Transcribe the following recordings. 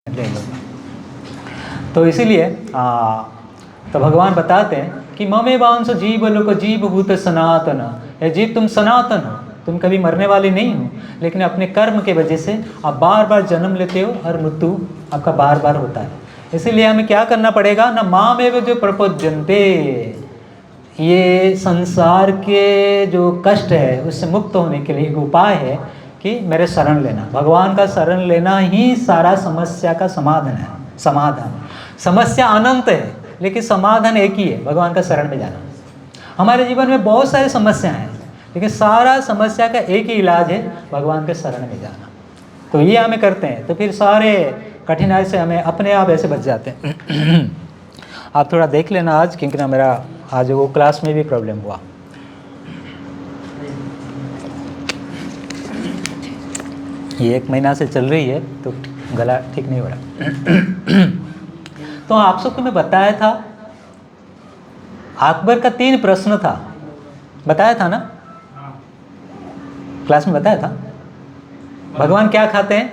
ले लो। तो इसीलिए तो भगवान बताते हैं कि ममे वांस जीव लोक जीव भूत सनातन। ये जीव तुम सनातन हो, तुम कभी मरने वाले नहीं हो, लेकिन अपने कर्म के वजह से आप बार बार जन्म लेते हो और मृत्यु आपका बार बार होता है। इसीलिए हमें क्या करना पड़ेगा ना, मामेव जो प्रपद्यन्ते, ये संसार के जो कष्ट है उससे मुक्त होने के लिए एक उपाय है कि मेरे शरण लेना। भगवान का शरण लेना ही सारा समस्या का समाधान है। समस्या अनंत है लेकिन समाधान एक ही है, भगवान का शरण में जाना। हमारे जीवन में बहुत सारी समस्याएं हैं लेकिन सारा समस्या का एक ही इलाज है, भगवान के शरण में जाना। तो ये हमें करते हैं तो फिर सारे कठिनाई से हमें अपने आप ऐसे बच जाते हैं। आप थोड़ा देख लेना आज, क्योंकि ना मेरा आज वो क्लास में भी प्रॉब्लम हुआ। ये 1 महीना से चल रही है तो गला ठीक नहीं हो रहा। तो आप सबको मैं बताया था, अकबर का 3 प्रश्न था, बताया था ना, क्लास में बताया था। भगवान क्या खाते हैं,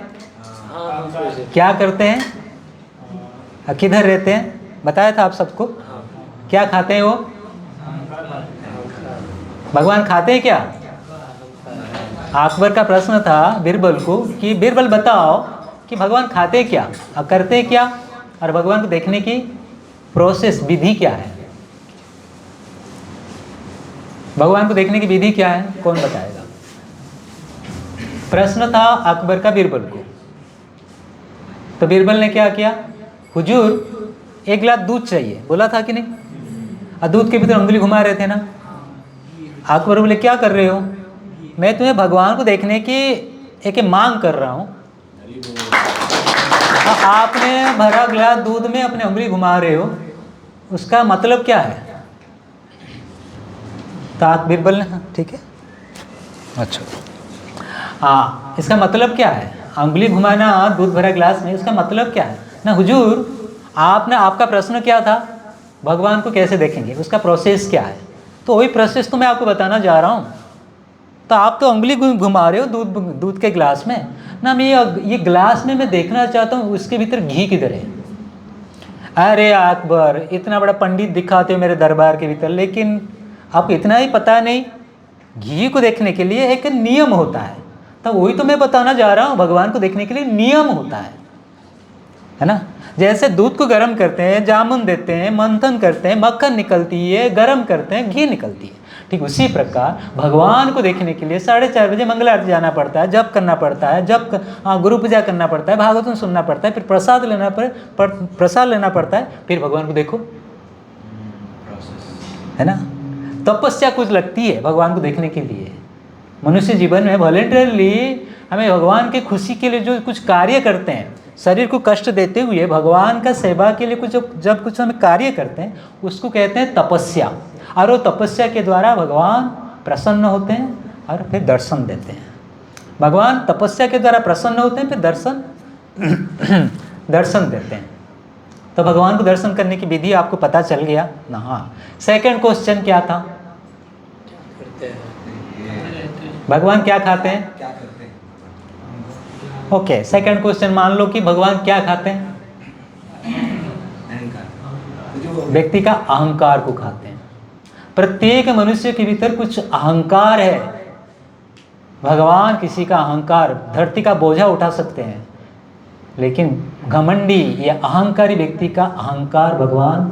क्या करते हैं, किधर रहते हैं, बताया था आप सबको। क्या खाते हैं वो, भगवान खाते हैं क्या। अकबर का प्रश्न था बीरबल को कि बीरबल बताओ कि भगवान खाते क्या और करते क्या, और भगवान को देखने की प्रोसेस विधि क्या है। भगवान को देखने की विधि क्या है, कौन बताएगा। प्रश्न था अकबर का बीरबल को। तो बीरबल ने क्या किया, हुजूर 1 गिलास दूध चाहिए, बोला था कि नहीं, और दूध के भीतर उंगली घुमा रहे थे ना। अकबर बोले क्या कर रहे हो, मैं तुम्हें भगवान को देखने की एक मांग कर रहा हूँ, आपने भरा गिलास दूध में अपनी उंगली घुमा रहे हो, उसका मतलब क्या है। तो बीरबल ने ठीक है, अच्छा हाँ, इसका मतलब क्या है, उंगली घुमाना दूध भरा गिलास में, इसका मतलब क्या है ना। हुजूर आपने, आपका प्रश्न क्या था, भगवान को कैसे देखेंगे, उसका प्रोसेस क्या है। तो वही प्रोसेस तो मैं आपको बताना जा रहा हूँ। तो आप तो उंगली घुमा रहे हो दूध के गिलास में ना, मैं ये गिलास में मैं देखना चाहता हूँ उसके भीतर घी किधर है। अरे अकबर, इतना बड़ा पंडित दिखाते हो मेरे दरबार के भीतर, लेकिन आपको इतना ही पता नहीं, घी को देखने के लिए एक नियम होता है। तो वही तो मैं बताना जा रहा हूँ, भगवान को देखने के लिए नियम होता है ना। जैसे दूध को गर्म करते हैं, जामुन देते हैं, मंथन करते हैं, मक्खन निकलती है, गर्म करते हैं, घी निकलती है। ठीक उसी प्रकार भगवान को देखने के लिए 4:30 बजे मंगल आरती जाना पड़ता है, जप करना पड़ता है, गुरु पूजा करना पड़ता है, भागवतम सुनना पड़ता है, फिर प्रसाद लेना पड़ता है, फिर भगवान को देखो, है ना। तपस्या कुछ लगती है भगवान को देखने के लिए। मनुष्य जीवन में वॉलेंटरली हमें भगवान की खुशी के लिए जो कुछ कार्य करते हैं, शरीर को कष्ट देते हुए भगवान का सेवा के लिए कुछ जब कुछ हम कार्य करते हैं, उसको कहते हैं तपस्या। और वो तपस्या के द्वारा भगवान प्रसन्न होते हैं और फिर दर्शन देते हैं। भगवान तपस्या के द्वारा प्रसन्न होते हैं, फिर दर्शन देते हैं। तो भगवान को दर्शन करने की विधि आपको पता चल गया ना। हाँ, सेकंड क्वेश्चन क्या था, भगवान क्या खाते हैं। ओके, सेकंड क्वेश्चन मान लो कि भगवान क्या खाते हैं, व्यक्ति का अहंकार को खाते हैं। प्रत्येक मनुष्य के भीतर कुछ अहंकार है। भगवान किसी का अहंकार, धरती का बोझा उठा सकते हैं, लेकिन घमंडी या अहंकारी व्यक्ति का अहंकार भगवान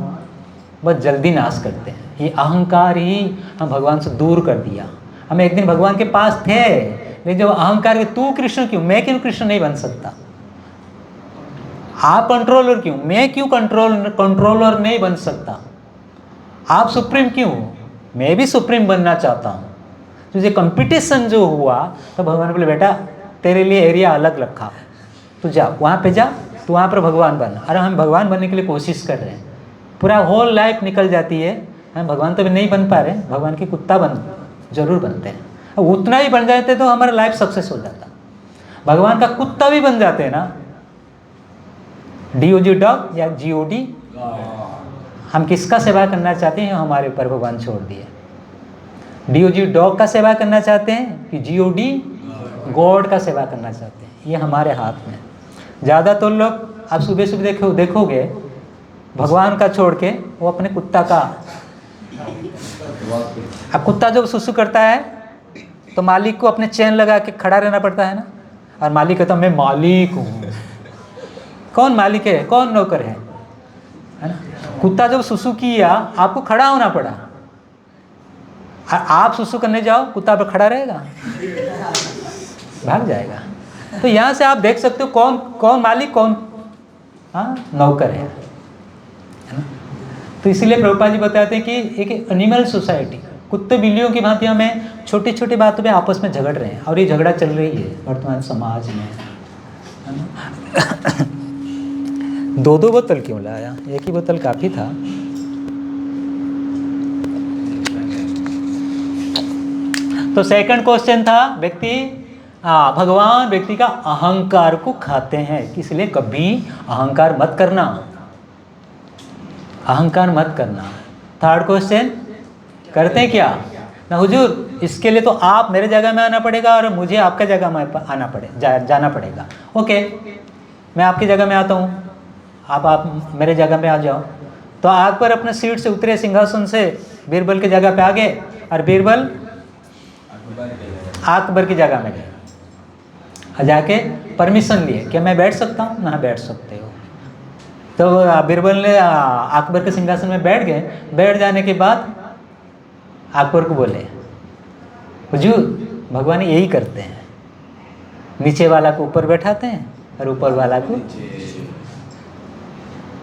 बहुत जल्दी नाश करते हैं। ये अहंकार ही हम भगवान से दूर कर दिया। हम एक दिन भगवान के पास थे, लेकिन जब अहंकार के तू कृष्ण क्यों, मैं क्यों कृष्ण नहीं बन सकता, आप कंट्रोलर क्यों, मैं क्यों कंट्रोलर नहीं बन सकता, आप सुप्रीम क्यों, मैं भी सुप्रीम बनना चाहता हूँ। तो ये कंपटीशन जो हुआ, तो भगवान बोले बेटा तेरे लिए एरिया अलग रखा, तू जा वहाँ पे जा, तू वहाँ पर भगवान बन। अरे हम भगवान बनने के लिए कोशिश कर रहे हैं, पूरा होल लाइफ निकल जाती है, हम भगवान तो भी नहीं बन पा रहे, भगवान की कुत्ता जरूर बनते हैं। उतना ही बन जाते तो हमारा लाइफ सक्सेस हो जाता। भगवान का कुत्ता भी बन जाते हैं ना, DOG डॉग या GOD, हम किसका सेवा करना चाहते हैं हमारे ऊपर भगवान छोड़ दिए। DOG डॉग का सेवा करना चाहते हैं कि GOD गॉड का सेवा करना चाहते हैं, ये हमारे हाथ में। ज़्यादातर लोग आप सुबह सुबह देखोगे भगवान का छोड़ के वो अपने कुत्ता का, अब कुत्ता जब सुसु करता है तो मालिक को अपने चेन लगा के खड़ा रहना पड़ता है ना, और मालिक कहता मैं मालिक हूँ। कौन मालिक है, कौन नौकर है ना? कुत्ता जब सुसु किया आपको खड़ा होना पड़ा, आप सुसु करने जाओ कुत्ता पे खड़ा रहेगा, भाग जाएगा। तो यहाँ से आप देख सकते हो कौन कौन मालिक, कौन नौकर है ना? तो इसीलिए प्रभुपाद जी बताते हैं कि एक एनिमल सोसाइटी, कुत्ते बिल्लियों की भांति हमें छोटी छोटी बातों पे आपस में झगड़ रहे हैं, और ये झगड़ा चल रही है वर्तमान समाज में, है ना? दो बोतल क्यों लाया, एक ही बोतल काफ़ी था। तो सेकंड क्वेश्चन था भगवान व्यक्ति का अहंकार को खाते हैं, इसलिए कभी अहंकार मत करना, अहंकार मत करना। थर्ड क्वेश्चन करते हैं क्या ना हुजूर, इसके लिए तो आप मेरे जगह में आना पड़ेगा और मुझे आपका जगह में आना जाना पड़ेगा। ओके, मैं आपकी जगह में आता हूँ, आप मेरे जगह में आ जाओ। तो अकबर अपने सीट से उतरे, सिंहासन से बीरबल की जगह पे आ गए, और बीरबल अकबर की जगह में गए, जाके परमिशन लिए कि मैं बैठ सकता हूँ ना, बैठ सकते हो। तो बीरबल ने अकबर के सिंहासन में बैठ गए। बैठ जाने के बाद अकबर को बोले, हुजूर भगवान यही करते हैं, नीचे वाला को ऊपर बैठाते हैं और ऊपर वाला को।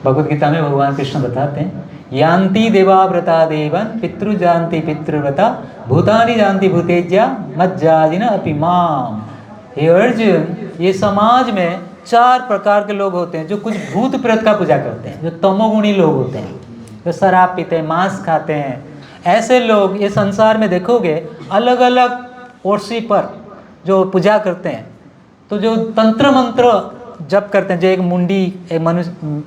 भगवद गीता में भगवान कृष्ण बताते हैं, यान्ति देवाव्रता देवन पितृ जानती पितृव्रता भूतानि जानती भूतेज्या मज्जाजिन अपि माम। हे अर्जुन, ये समाज में 4 प्रकार के लोग होते हैं जो कुछ भूत प्रेत का पूजा करते हैं, जो तमोगुणी लोग होते हैं, जो शराब पीते हैं, मांस खाते हैं। ऐसे लोग ये संसार में देखोगे अलग अलग ओरसी पर जो पूजा करते हैं। तो जो तंत्र मंत्र जप करते हैं, जो एक मुंडी, एक मनुष्य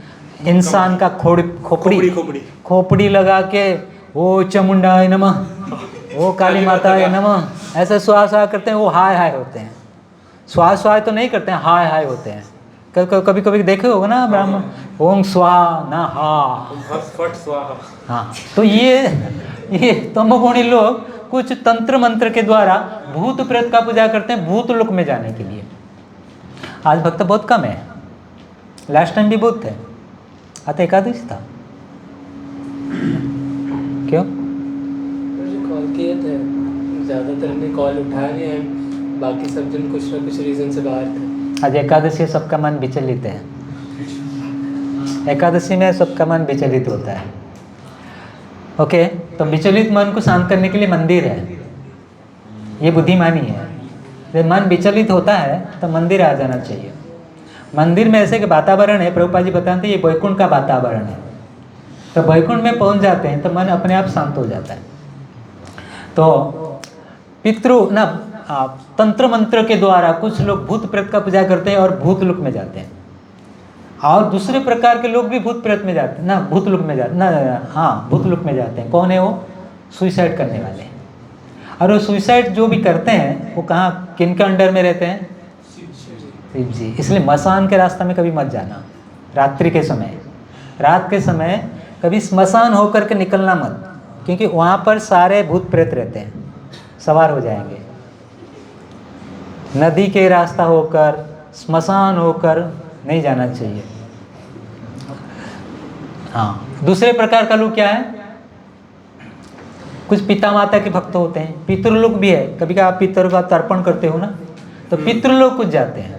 इंसान का खोपड़ी लगा के ओ चामुंडाय नमः, ओ काली माताय नमः, ऐसे स्वाहा करते हैं, वो हाय हाय होते हैं। स्वाहा तो नहीं करते हैं, हाय हाय होते हैं। कभी कभी देखे होगा ना ब्राह्मण, ओम स्वाहा ना हा फट स्वाहा। हाँ, तो ये तमोगुणी लोग कुछ तंत्र मंत्र के द्वारा भूत प्रेत का पूजा करते हैं भूत लोक में जाने के लिए। आज भक्त बहुत कम है, लास्ट टाइम भी बहुत थे, आता एकादशी था। क्यों कॉल किए थे, ज़्यादातर ने कॉल उठाया नहीं है, बाकी सब जन कुछ ना कुछ रीज़न से बाहर थे। आज एकादशी सबका मन विचलित है, एकादशी में सबका मन विचलित होता है। ओके, तो विचलित मन को शांत करने के लिए मंदिर है, ये बुद्धिमानी है। जब मन विचलित होता है तो मंदिर आ जाना चाहिए। मंदिर में ऐसे के वातावरण है, प्रभुपाद जी बताते हैं ये वैकुंठ का वातावरण है। तो वैकुंठ में पहुंच जाते हैं तो मन अपने आप शांत हो जाता है। तो तंत्र मंत्र के द्वारा कुछ लोग भूत प्रेत का पूजा करते हैं और भूत लोक में जाते हैं, और दूसरे प्रकार के लोग भी भूत प्रेत में जाते हैं ना, भूत लोक में जाते ना, हाँ भूत लोक में जाते हैं। कौन है वो? सुइसाइड करने वाले। और वो सुइसाइड जो भी करते हैं वो कहाँ, किन के अंडर में रहते हैं? शिव जी। इसलिए मसान के रास्ता में कभी मत जाना रात्रि के समय। रात के समय कभी स्मशान होकर के निकलना मत, क्योंकि वहाँ पर सारे भूत प्रेत रहते हैं, सवार हो जाएंगे। नदी के रास्ता होकर, स्मशान होकर नहीं जाना चाहिए। हाँ, दूसरे प्रकार का लोग क्या है? कुछ पिता माता के भक्त होते हैं, पितृलोक भी है। कभी कभी आप पितरों का तर्पण करते हो ना, तो पितृलोक कुछ जाते हैं।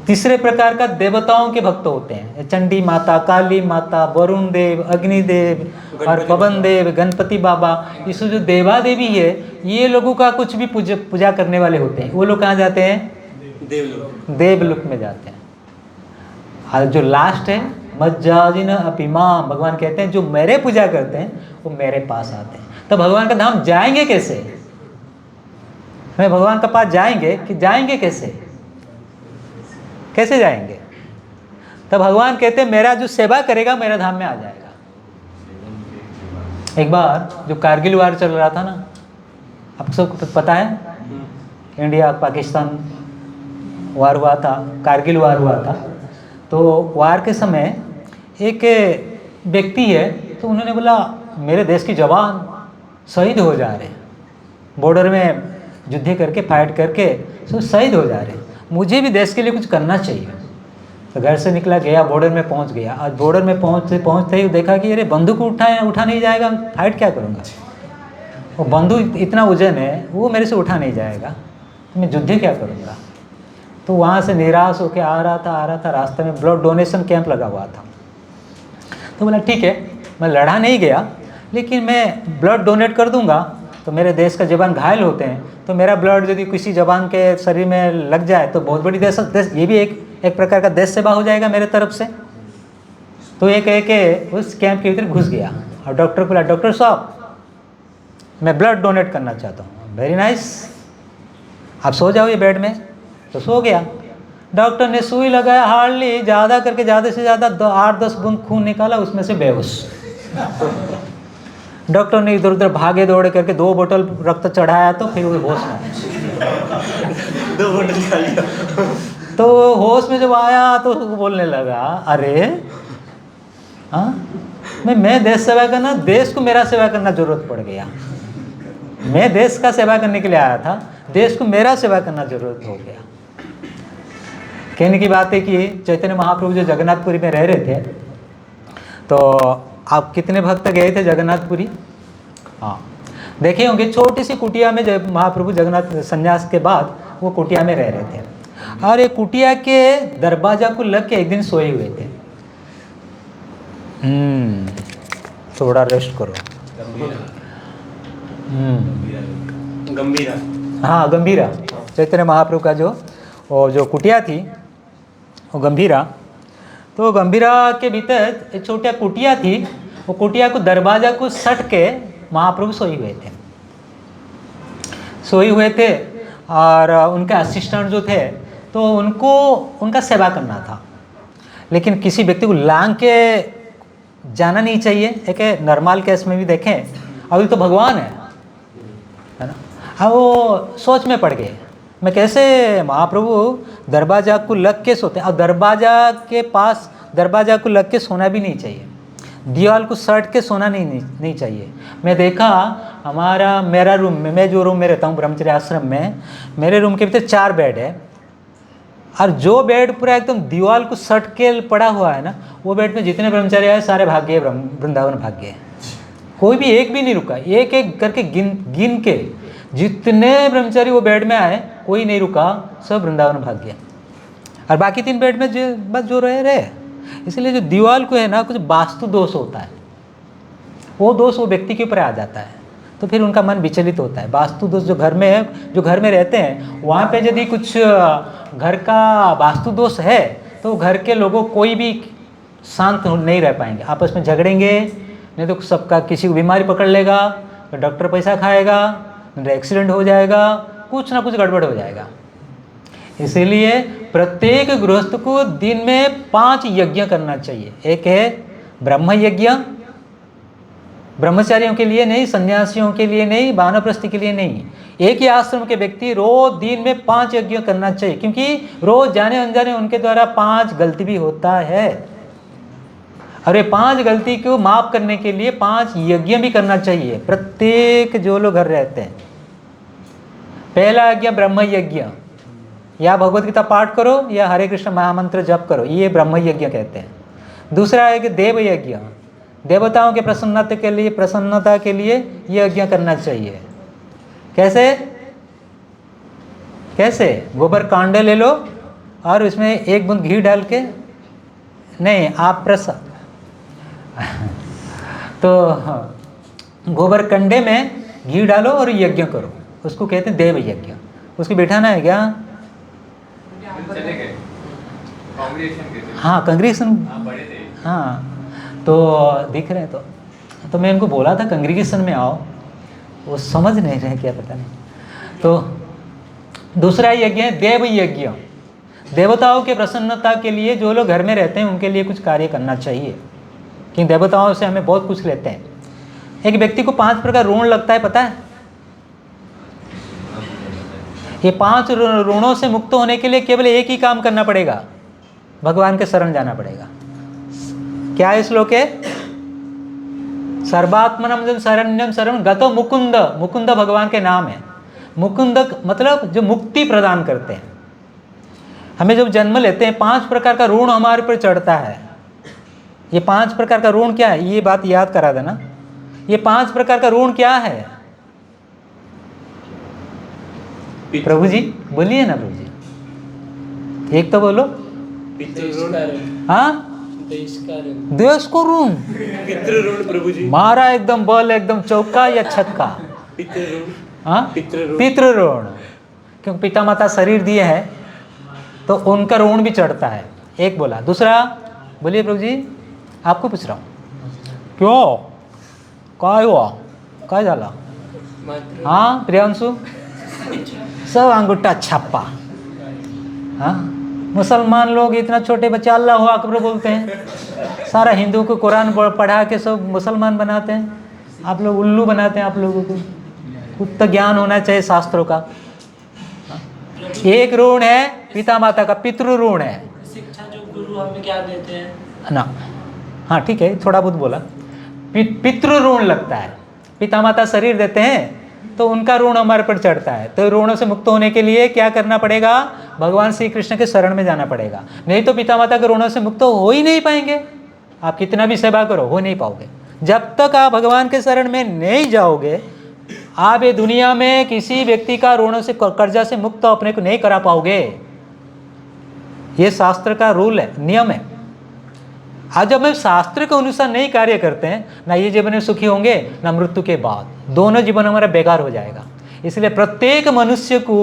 तीसरे प्रकार का देवताओं के भक्त होते हैं, चंडी माता, काली माता, वरुण देव, अग्निदेव और पवन देव, गणपति बाबा। इसमें जो देवा देवी है, ये लोगों का कुछ भी पूजा करने वाले होते हैं। वो लोग कहाँ जाते हैं? देवलोक में जाते हैं। और जो लास्ट है मज्जाजिन अपिमाम, भगवान कहते हैं जो मेरे पूजा करते हैं वो मेरे पास आते हैं। तो भगवान का धाम जाएंगे कैसे? मैं भगवान के पास जाएंगे कि जाएंगे कैसे? कैसे जाएंगे? तो भगवान कहते हैं मेरा जो सेवा करेगा मेरा धाम में आ जाएगा। एक बार जो कारगिल वार चल रहा था ना, आप सबको पता है, इंडिया पाकिस्तान वार हुआ था, कारगिल वार हुआ था। तो वार के समय एक व्यक्ति है, तो उन्होंने बोला मेरे देश के जवान शहीद हो जा रहे हैं, बॉर्डर में युद्ध करके फाइट करके तो शहीद हो जा रहे हैं, मुझे भी देश के लिए कुछ करना चाहिए। तो घर से निकला, गया बॉर्डर में पहुंच गया। आज बॉर्डर में पहुंचते ही देखा कि अरे बंदूक उठा नहीं जाएगा, फाइट क्या करूँगा, वो बंदूक इतना वजन है, वो मेरे से उठा नहीं जाएगा, तो मैं युद्ध क्या करूँगा। तो वहाँ से निराश होकर आ रहा था, रास्ते में ब्लड डोनेशन कैंप लगा हुआ था। तो बोला ठीक है, मैं लड़ा नहीं गया, लेकिन मैं ब्लड डोनेट कर दूंगा, तो मेरे देश का जवान घायल होते हैं, तो मेरा ब्लड यदि किसी जवान के शरीर में लग जाए तो बहुत बड़ी देश ये भी एक प्रकार का देश सेवा हो जाएगा मेरे तरफ से। तो एक उस कैंप के भीतर घुस गया और डॉक्टर को बोला, डॉक्टर साहब मैं ब्लड डोनेट करना चाहता हूँ। वेरी नाइस, आप सो जाओ ये बेड में। तो सो गया। डॉक्टर ने सुई लगाया, हार्डली ज़्यादा करके ज़्यादा से ज़्यादा 8-10 बूंद खून निकाला, उसमें से बेहोश। डॉक्टर ने इधर उधर भागे दौड़े करके 2 बोतल रक्त चढ़ाया, तो फिर वो होश में 2 बोतल खा लिया। तो होश में जब आया तो वो बोलने लगा, अरे हाँ मैं देश सेवा करना, देश को मेरा सेवा करना जरूरत पड़ गया। मैं देश का सेवा करने के लिए आया था, देश को मेरा सेवा करना जरूरत हो गया। कहने की बात है कि चैतन्य महाप्रभु जो जगन्नाथपुरी में रह रहे थे, तो आप कितने भक्त गए थे जगन्नाथपुरी? हाँ, देखे होंगे, छोटी सी कुटिया में जब महाप्रभु जगन्नाथ संन्यास के बाद वो कुटिया में रह रहे थे, और एक कुटिया के दरवाजा को लग के एक दिन सोए हुए थे। थोड़ा रेस्ट करो। गंभीरा। हाँ, गंभीरा, चैतन्य महाप्रभु का जो कुटिया थी वो गंभीरा। तो गंभीरा के भीतर एक छोटा कुटिया थी, वो कुटिया को दरवाजा को सट के महाप्रभु सोए हुए थे और उनके असिस्टेंट जो थे तो उनको उनका सेवा करना था। लेकिन किसी व्यक्ति को लांग के जाना नहीं चाहिए। एक नॉर्मल केस में भी देखें, अभी तो भगवान है ना। हाँ, वो सोच में पड़ गए, मैं कैसे महाप्रभु दरवाजा को लग के सोते, और दरवाजा के पास दरवाजा को लग के सोना भी नहीं चाहिए, दीवार को सट के सोना नहीं चाहिए। मैं देखा मेरा रूम में, मैं जो रूम में रहता हूँ ब्रह्मचर्य आश्रम में, मेरे रूम के भीतर 4 बेड है, और जो बेड पूरा एकदम दीवार को सट के पड़ा हुआ है ना, वो बेड में जितने ब्रह्मचारी आए सारे भाग गए, वृंदावन भाग गए। कोई भी एक भी नहीं रुका, एक एक करके गिन के जितने ब्रह्मचारी वो बेड में आए कोई नहीं रुका, सब वृंदावन भाग गया। और बाकी 3 बेड में बस जो रहे। इसलिए जो दीवार को है ना, कुछ वास्तु दोष होता है, वो दोष वो व्यक्ति के ऊपर आ जाता है, तो फिर उनका मन विचलित होता है। वास्तु दोष जो घर में है, जो घर में रहते हैं, वहाँ पे यदि कुछ घर का वास्तु दोष है तो घर के लोगों कोई भी शांत नहीं रह पाएंगे, आपस में झगड़ेंगे, नहीं तो सबका किसी को बीमारी पकड़ लेगा, तो डॉक्टर पैसा खाएगा, एक्सीडेंट हो जाएगा, कुछ ना कुछ गड़बड़ हो जाएगा। इसीलिए प्रत्येक गृहस्थ को दिन में 5 यज्ञ करना चाहिए। एक है ब्रह्म यज्ञ, ब्रह्मचारियों के लिए नहीं, सन्यासियों के लिए नहीं, वानप्रस्थी के लिए नहीं, एक ही आश्रम के व्यक्ति रोज दिन में 5 यज्ञ करना चाहिए, क्योंकि रोज जाने अनजाने उनके द्वारा 5 गलती भी होता है, और ये 5 गलती को माफ करने के लिए 5 यज्ञ भी करना चाहिए प्रत्येक जो लोग घर रहते हैं। पहला यज्ञ ब्रह्म यज्ञ, या भगवत गीता पाठ करो या हरे कृष्ण महामंत्र जप करो, ये ब्रह्म यज्ञ कहते हैं। दूसरा है कि देव यज्ञ, देवताओं के प्रसन्नता के लिए ये यज्ञ करना चाहिए। कैसे गोबर कांडे ले लो और उसमें 1 बूंद घी डाल के, नहीं आप तो गोबर कंडे में घी डालो और यज्ञ करो, उसको कहते हैं देव यज्ञ। उसको बैठाना है क्या? हाँ, कांग्रेगेशन, हाँ, तो दिख रहे हैं। तो मैं इनको बोला था कांग्रेगेशन में आओ, वो समझ नहीं रहे, क्या पता नहीं। तो दूसरा यज्ञ है देव यज्ञ, देवताओं के प्रसन्नता के लिए जो लोग घर में रहते हैं उनके लिए कुछ कार्य करना चाहिए, क्योंकि देवताओं से हमें बहुत कुछ लेते हैं। एक व्यक्ति को 5 प्रकार ऋण लगता है, पता है? ये 5 ऋणों से मुक्त होने के लिए केवल एक ही काम करना पड़ेगा, भगवान के शरण जाना पड़ेगा। क्या है श्लोक है? सर्वात्मनम शरण्यम शरण गतो मुकुंद। मुकुंद भगवान के नाम है। मुकुंद मतलब जो मुक्ति प्रदान करते हैं। हमें जब जन्म लेते हैं 5 प्रकार का ऋण हमारे पर चढ़ता है। ये 5 प्रकार का ऋण क्या है, ये बात याद करा देना। ये 5 प्रकार का ऋण क्या है? प्रभु जी बोलिए ना प्रभु जी, एक तो बोलो। हाँ, देश को ऋण, पितृ ऋण प्रभु जी। मारा एकदम बल, एकदम चौका या छक्का। पितृ ऋण। हाँ, पितृ ऋण, क्योंकि पिता माता शरीर दिए हैं तो उनका ऋण भी चढ़ता है। एक बोला। दूसरा बोलिए प्रभु जी, आपको पूछ रहा हूँ। क्यों, काय हुआ, काय झाला? हाँ प्रियांशु, सब अंगूठा छापा। हाँ, मुसलमान लोग इतना छोटे बच्चे अल्लाह अकबर बोलते हैं, सारा हिंदू को कुरान पढ़ा के सब मुसलमान बनाते हैं। आप लोग उल्लू बनाते हैं। आप लोगों को कुछ तो ज्ञान होना चाहिए शास्त्रों का। एक ऋण है पिता माता का, पितृ ऋण है। शिक्षा जो गुरु हमें क्या देते हैं ना, हाँ ठीक है, थोड़ा बहुत बोला। पितृ ऋण लगता है। पिता माता शरीर देते हैं तो उनका ऋण हमारे पर चढ़ता है। तो ऋणों से मुक्त होने के लिए क्या करना पड़ेगा? भगवान श्री कृष्ण के शरण में जाना पड़ेगा। नहीं तो पिता माता के ऋणों से मुक्त हो ही नहीं पाएंगे। आप कितना भी सेवा करो, हो नहीं पाओगे। जब तक आप भगवान के शरण में नहीं जाओगे, आप ये दुनिया में किसी व्यक्ति का ऋणों से, कर्जा से मुक्त अपने को नहीं करा पाओगे। ये शास्त्र का रूल है, नियम है। आज जब हम शास्त्र के अनुसार नहीं कार्य करते हैं, ना ये जीवन में सुखी होंगे ना मृत्यु के बाद, दोनों जीवन हमारा बेकार हो जाएगा। इसलिए प्रत्येक मनुष्य को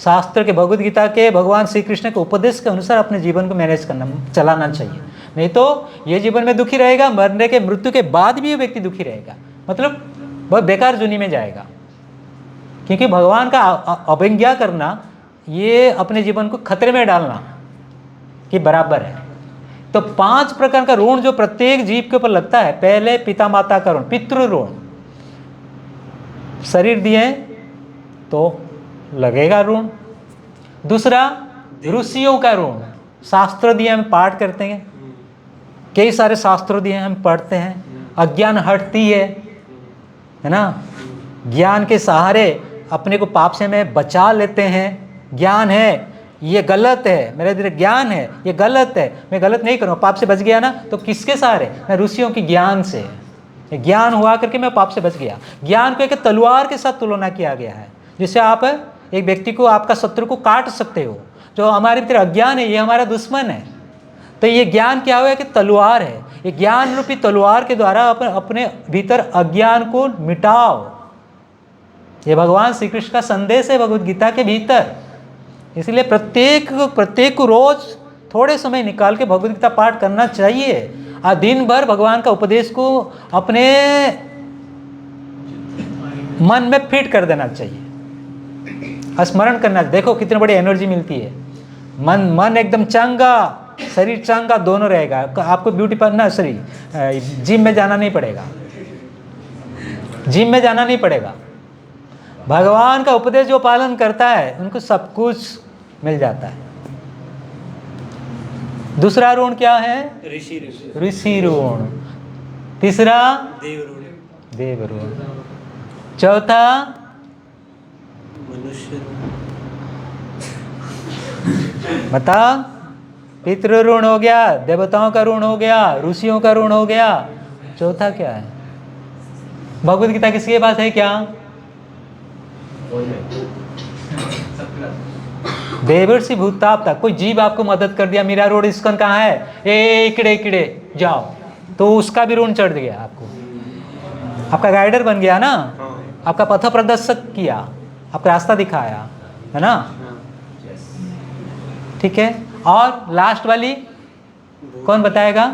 शास्त्र के, भगवद गीता के, भगवान श्री कृष्ण के उपदेश के अनुसार अपने जीवन को मैनेज करना, चलाना चाहिए। नहीं तो ये जीवन में दुखी रहेगा, मरने के, मृत्यु के बाद भी ये व्यक्ति दुखी रहेगा, मतलब बहुत बेकार जुनी में जाएगा। क्योंकि भगवान का अवज्ञा करना, ये अपने जीवन को खतरे में डालना कि बराबर है। तो 5 प्रकार का ऋण जो प्रत्येक जीव के ऊपर लगता है। पहले पिता माता का ऋण, पितृ ऋण, शरीर दिए तो लगेगा ऋण। दूसरा ऋषियों का ऋण, शास्त्र दिए हम पाठ करते हैं, कई सारे शास्त्र दिए हम पढ़ते हैं, अज्ञान हटती है ना। ज्ञान के सहारे अपने को पाप से में बचा लेते हैं। ज्ञान है ये गलत है, मेरे अंदर ज्ञान है ये गलत है, मैं गलत नहीं करूँगा, पाप से बच गया ना। तो किसके सहारे? मैं ऋषियों के ज्ञान से, ज्ञान हुआ करके मैं पाप से बच गया। ज्ञान को एक तलवार के साथ तुलना किया गया है, जिससे आप एक व्यक्ति को, आपका शत्रु को काट सकते हो। जो हमारे भीतर अज्ञान है, ये हमारा दुश्मन है। तो ये ज्ञान क्या हुआ कि तलवार है। ये ज्ञान रूपी तलवार के द्वारा अपने भीतर अज्ञान को मिटाओ। ये भगवान श्री कृष्ण का संदेश है भगवद गीता के भीतर। इसलिए प्रत्येक को रोज थोड़े समय निकाल के भगवद गीता पाठ करना चाहिए। और दिन भर भगवान का उपदेश को अपने मन में फिट कर देना चाहिए, स्मरण करना। देखो कितनी बड़ी एनर्जी मिलती है। मन एकदम चंगा, शरीर चंगा, दोनों रहेगा। आपको ब्यूटी पार्लर ना, सॉरी, जिम में जाना नहीं पड़ेगा। जिम में जाना नहीं पड़ेगा। भगवान का उपदेश जो पालन करता है उनको सब कुछ मिल जाता है। दूसरा ऋण क्या है? ऋषि ऋण। तीसरा देव ऋण। चौथा मनुष्य। बता, पितृ ऋण हो गया, देवताओं का ऋण हो गया, ऋषियों का ऋण हो गया। चौथा क्या है? भगवद गीता किसके पास है क्या? देवर्षि भूताप था। कोई जीव आपको मदद कर दिया, मीरा रोड इस्कन कहाँ है, ए इकड़े जाओ, तो उसका भी ऋण चढ़ गया आपको। आपका गाइडर बन गया ना, आपका पथ प्रदर्शक किया, आपका रास्ता दिखाया, है ना। ठीक है। और लास्ट वाली कौन बताएगा?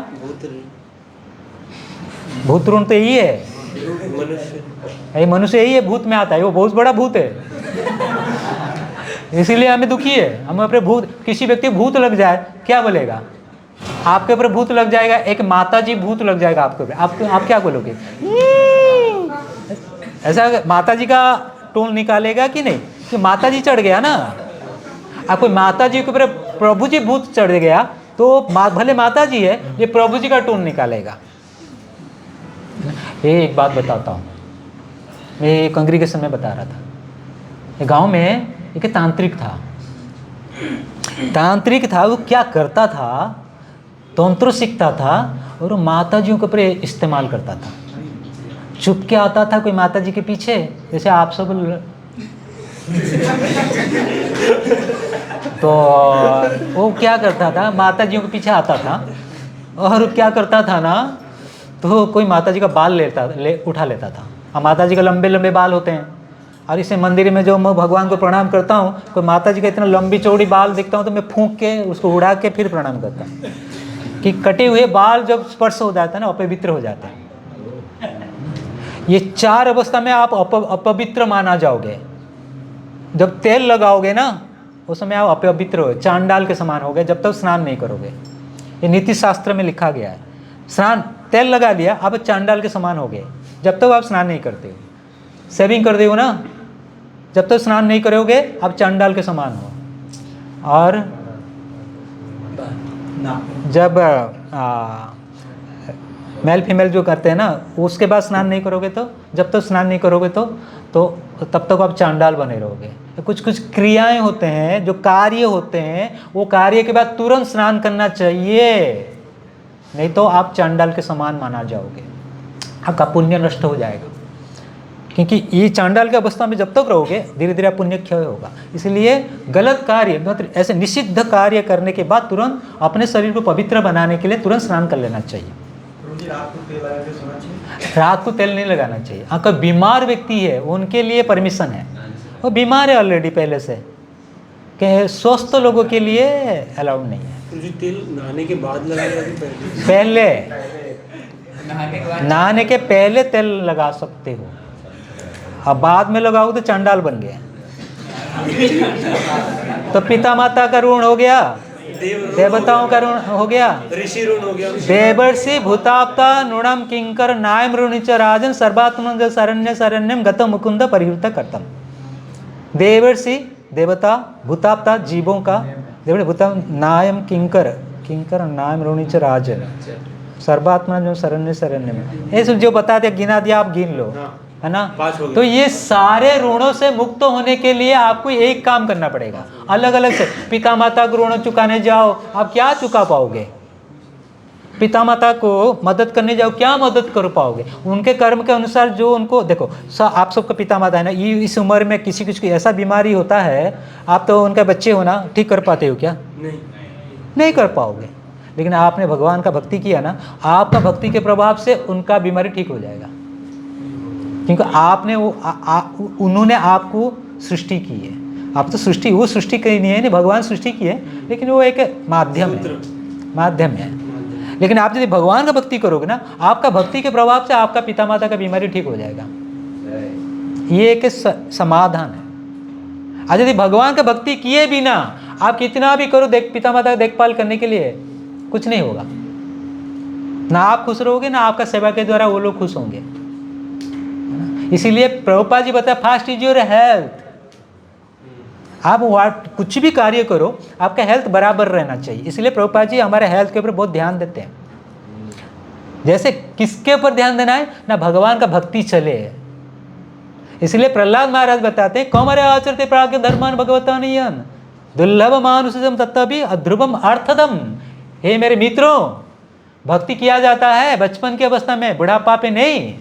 भूत ऋण तो यही है, ये मनुष्य यही है, भूत में आता है, वो बहुत बड़ा भूत है। इसीलिए हमें दुखी है। हम अपने भूत, किसी व्यक्ति को भूत लग जाए, क्या बोलेगा? आपके ऊपर भूत लग जाएगा, एक माताजी भूत लग जाएगा आपके ऊपर, आप क्या बोलोगे? ऐसा माताजी का टोन निकालेगा कि नहीं, कि माताजी चढ़ गया ना। आप कोई माताजी के ऊपर प्रभु जी भूत चढ़ गया तो तो भले माता जी है, ये प्रभु जी का टोन निकालेगा। ये एक बात बताता हूँ, मैं कांग्रीगेशन में बता रहा था, एक गांव में एक तांत्रिक था। वो क्या करता था, तंत्र सीखता था और माताजियों के ऊपर इस्तेमाल करता था। चुप के आता था कोई माताजी के पीछे, जैसे आप सब तो वो क्या करता था, माताजियों के पीछे आता था और क्या करता था ना, तो कोई माताजी का बाल उठा लेता था। अब माताजी का लंबे लंबे बाल होते हैं, और इसे मंदिर में जो मैं भगवान को प्रणाम करता हूँ, कोई माताजी का इतना लंबी चौड़ी बाल दिखता हूँ तो मैं फूंक के उसको उड़ा के फिर प्रणाम करता हूँ कि कटे हुए बाल जब स्पर्श हो जाता है ना, अपवित्र हो जाते हैं। ये 4 अवस्था में आप अपवित्र माना जाओगे। जब तेल लगाओगे ना, उस समय आप अपवित्र हो, चांडाल के समान हो गए जब तक स्नान नहीं करोगे। ये नीति शास्त्र में लिखा गया है। स्नान, तेल लगा लिया, आप चांडाल के समान हो गए जब तक आप स्नान नहीं करते हो। सेविंग कर हो ना, जब तक स्नान नहीं करोगे आप चांडाल के समान हो। और जब मेल फीमेल जो करते हैं ना, उसके बाद स्नान नहीं करोगे तो, जब तक स्नान नहीं करोगे तो तब तक आप चांडाल बने रहोगे। कुछ कुछ क्रियाएं होते हैं, जो कार्य होते हैं, वो कार्य के बाद तुरंत स्नान करना चाहिए, नहीं तो आप चांडाल के समान माना जाओगे, आपका पुण्य नष्ट हो जाएगा। क्योंकि ये चांडाल की अवस्था में जब तक रहोगे, धीरे धीरे पुण्य क्षय होगा। इसलिए गलत कार्य, मतलब ऐसे निषिद्ध कार्य करने के बाद तुरंत अपने शरीर को पवित्र बनाने के लिए तुरंत स्नान कर लेना चाहिए। रात को तेल नहीं लगाना चाहिए। हाँ, कोई बीमार व्यक्ति है उनके लिए परमिशन है, वो बीमार है ऑलरेडी पहले से, कि स्वस्थ लोगों के लिए अलाउड नहीं है। तेल नहाने के बाद लगाएगा कि पहले? नहाने के पहले तेल लगा सकते हो, अब बाद में लगाओ तो चांडाल बन गए। तो पिता माता का ऋण हो गया, देवताओं का ऋण हो गया, ऋषि ऋण हो गया। देवर्षि भूताप्ता नृणम किंकर नायम ऋणिच राजन सर्वात्मन शरण्य शरण्यम गत मुकुंद परिहृत कर्तम। देवर्षि देवता, भूताप्ता जीवों का, देव भूता, नायम किंकर, किंकर नायम ऋणिच राजन सर्वात्मा जो शरण्य शरण्य में, ये सब जो बता दिया, गिना दिया, आप गिन लो, है ना। तो ये सारे ऋणों से मुक्त होने के लिए आपको एक काम करना पड़ेगा, अलग अलग से। पिता माता को ऋण चुकाने जाओ, आप क्या चुका पाओगे? पिता माता को मदद करने जाओ, क्या मदद कर पाओगे? उनके कर्म के अनुसार जो उनको, देखो आप सबका पिता माता है ना, इस उम्र में किसी किसी को ऐसा बीमारी होता है, आप तो उनके बच्चे हो ना, ठीक कर पाते हो क्या? नहीं कर पाओगे। लेकिन आपने भगवान का भक्ति किया ना, आपका भक्ति के प्रभाव से उनका बीमारी ठीक हो जाएगा, क्योंकि आपने उन्होंने आपको सृष्टि की है। आप तो सृष्टि, वो सृष्टि कहीं नहीं है, भगवान सृष्टि की है, लेकिन वो एक माध्यम है। लेकिन आप यदि भगवान का भक्ति करोगे ना, आपका भक्ति के प्रभाव से आपका पिता माता का बीमारी ठीक हो जाएगा। ये एक समाधान है। आज यदि भगवान का भक्ति किए बिना आप कितना भी करो पिता माता का देखभाल करने के लिए, कुछ नहीं होगा। ना आप खुश रहोगे, ना आपका सेवा के द्वारा वो लोग खुश होंगे। इसीलिए प्रभुपाद जी बताया, फास्ट इज योर हेल्थ। आप कुछ भी कार्य करो, आपका हेल्थ बराबर रहना चाहिए। इसलिए प्रभुपाद जी हमारे हेल्थ के ऊपर बहुत ध्यान देते हैं। जैसे किसके ऊपर ध्यान देना है ना, भगवान का भक्ति चले। इसलिए प्रहलाद महाराज बताते हैं, कौमरे आचरते प्राज्ञ धर्मान भगवतानियन दुर्लभ मानुषम तत्तभी अध्रुवम अर्थदम। हे मेरे मित्रों, भक्ति किया जाता है बचपन की अवस्था में, बुढ़ापा पे नहीं।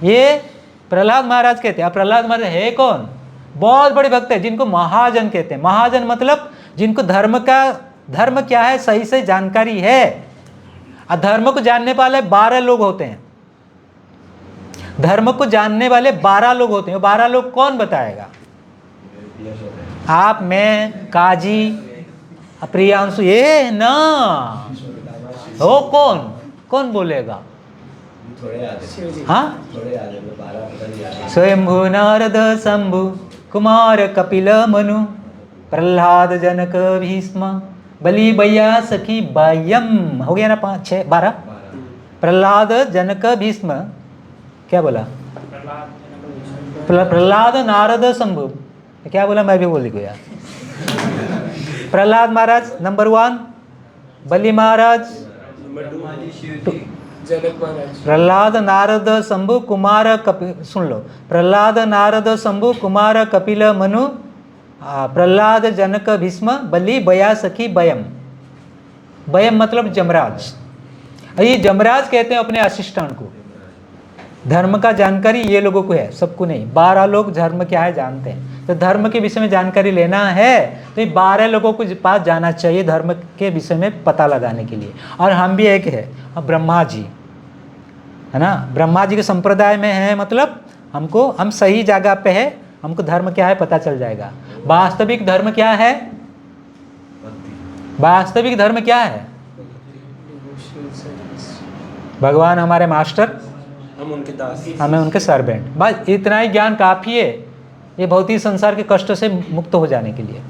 ये प्रहलाद महाराज कहते हैं। अब प्रहलाद महाराज है कौन? बहुत बड़े भक्त है, जिनको महाजन कहते हैं। महाजन मतलब जिनको धर्म क्या है सही से जानकारी है। और धर्म को जानने वाले 12 लोग होते हैं। धर्म को जानने वाले 12 लोग होते हैं। 12 लोग कौन बताएगा? आप, मैं, काजी, प्रियांशु, ये ना हो कौन बोलेगा? हाँ, स्वयंभु नारद शंभु कुमार कपिल मनु प्रहलाद जनक भीष्म बलि बैया सखी बायम। हो गया ना 5 6 12। प्रहलाद जनक भीष्म, क्या बोला? प्रहलाद नारद शंभु, क्या बोला? मैं भी बोल गया। प्रहलाद महाराज नंबर 1, बलि महाराज, जनक महाराज, प्रहलाद नारद शंभु कुमार कपिल, सुन लो, प्रहलाद नारद शंभु कुमार कपिल मनु, प्रहलाद जनक भीष्म बलि बया सखी बयम। बयम मतलब जमराज। ये जमराज कहते हैं अपने असिस्टेंट को। धर्म का जानकारी ये लोगों को है, सबको नहीं। 12 लोग धर्म क्या है जानते हैं। तो धर्म के विषय में जानकारी लेना है तो ये 12 लोगों को पास जाना चाहिए धर्म के विषय में पता लगाने के लिए। और हम भी एक है, ब्रह्मा जी है ना, ब्रह्मा जी के संप्रदाय में है, मतलब हम सही जगह पे है, हमको धर्म क्या है पता चल जाएगा। वास्तविक धर्म क्या है? वास्तविक धर्म क्या है? भगवान हमारे मास्टर, हम उनके दास, हमें उनके सर्वेंट। बस इतना ही ज्ञान काफ़ी है ये भौतिक संसार के कष्ट से मुक्त हो जाने के लिए।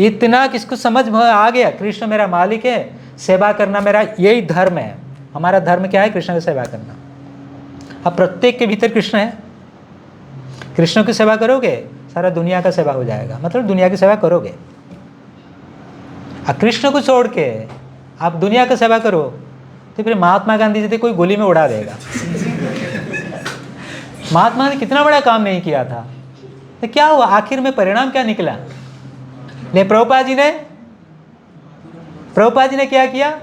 इतना किसको समझ में आ गया, कृष्ण मेरा मालिक है, सेवा करना मेरा यही धर्म है। हमारा धर्म क्या है? कृष्ण की सेवा करना। अब प्रत्येक के भीतर कृष्ण है, कृष्ण की सेवा करोगे सारा दुनिया का सेवा हो जाएगा, मतलब दुनिया की सेवा करोगे। अब कृष्ण को छोड़ के आप दुनिया की सेवा करो तो फिर महात्मा गांधी जी थे कोई गोली में उड़ा देगा। महात्मा ने कितना बड़ा काम नहीं किया था, तो क्या हुआ आखिर में, परिणाम क्या निकला? ले प्रभुपाद जी ने क्या किया?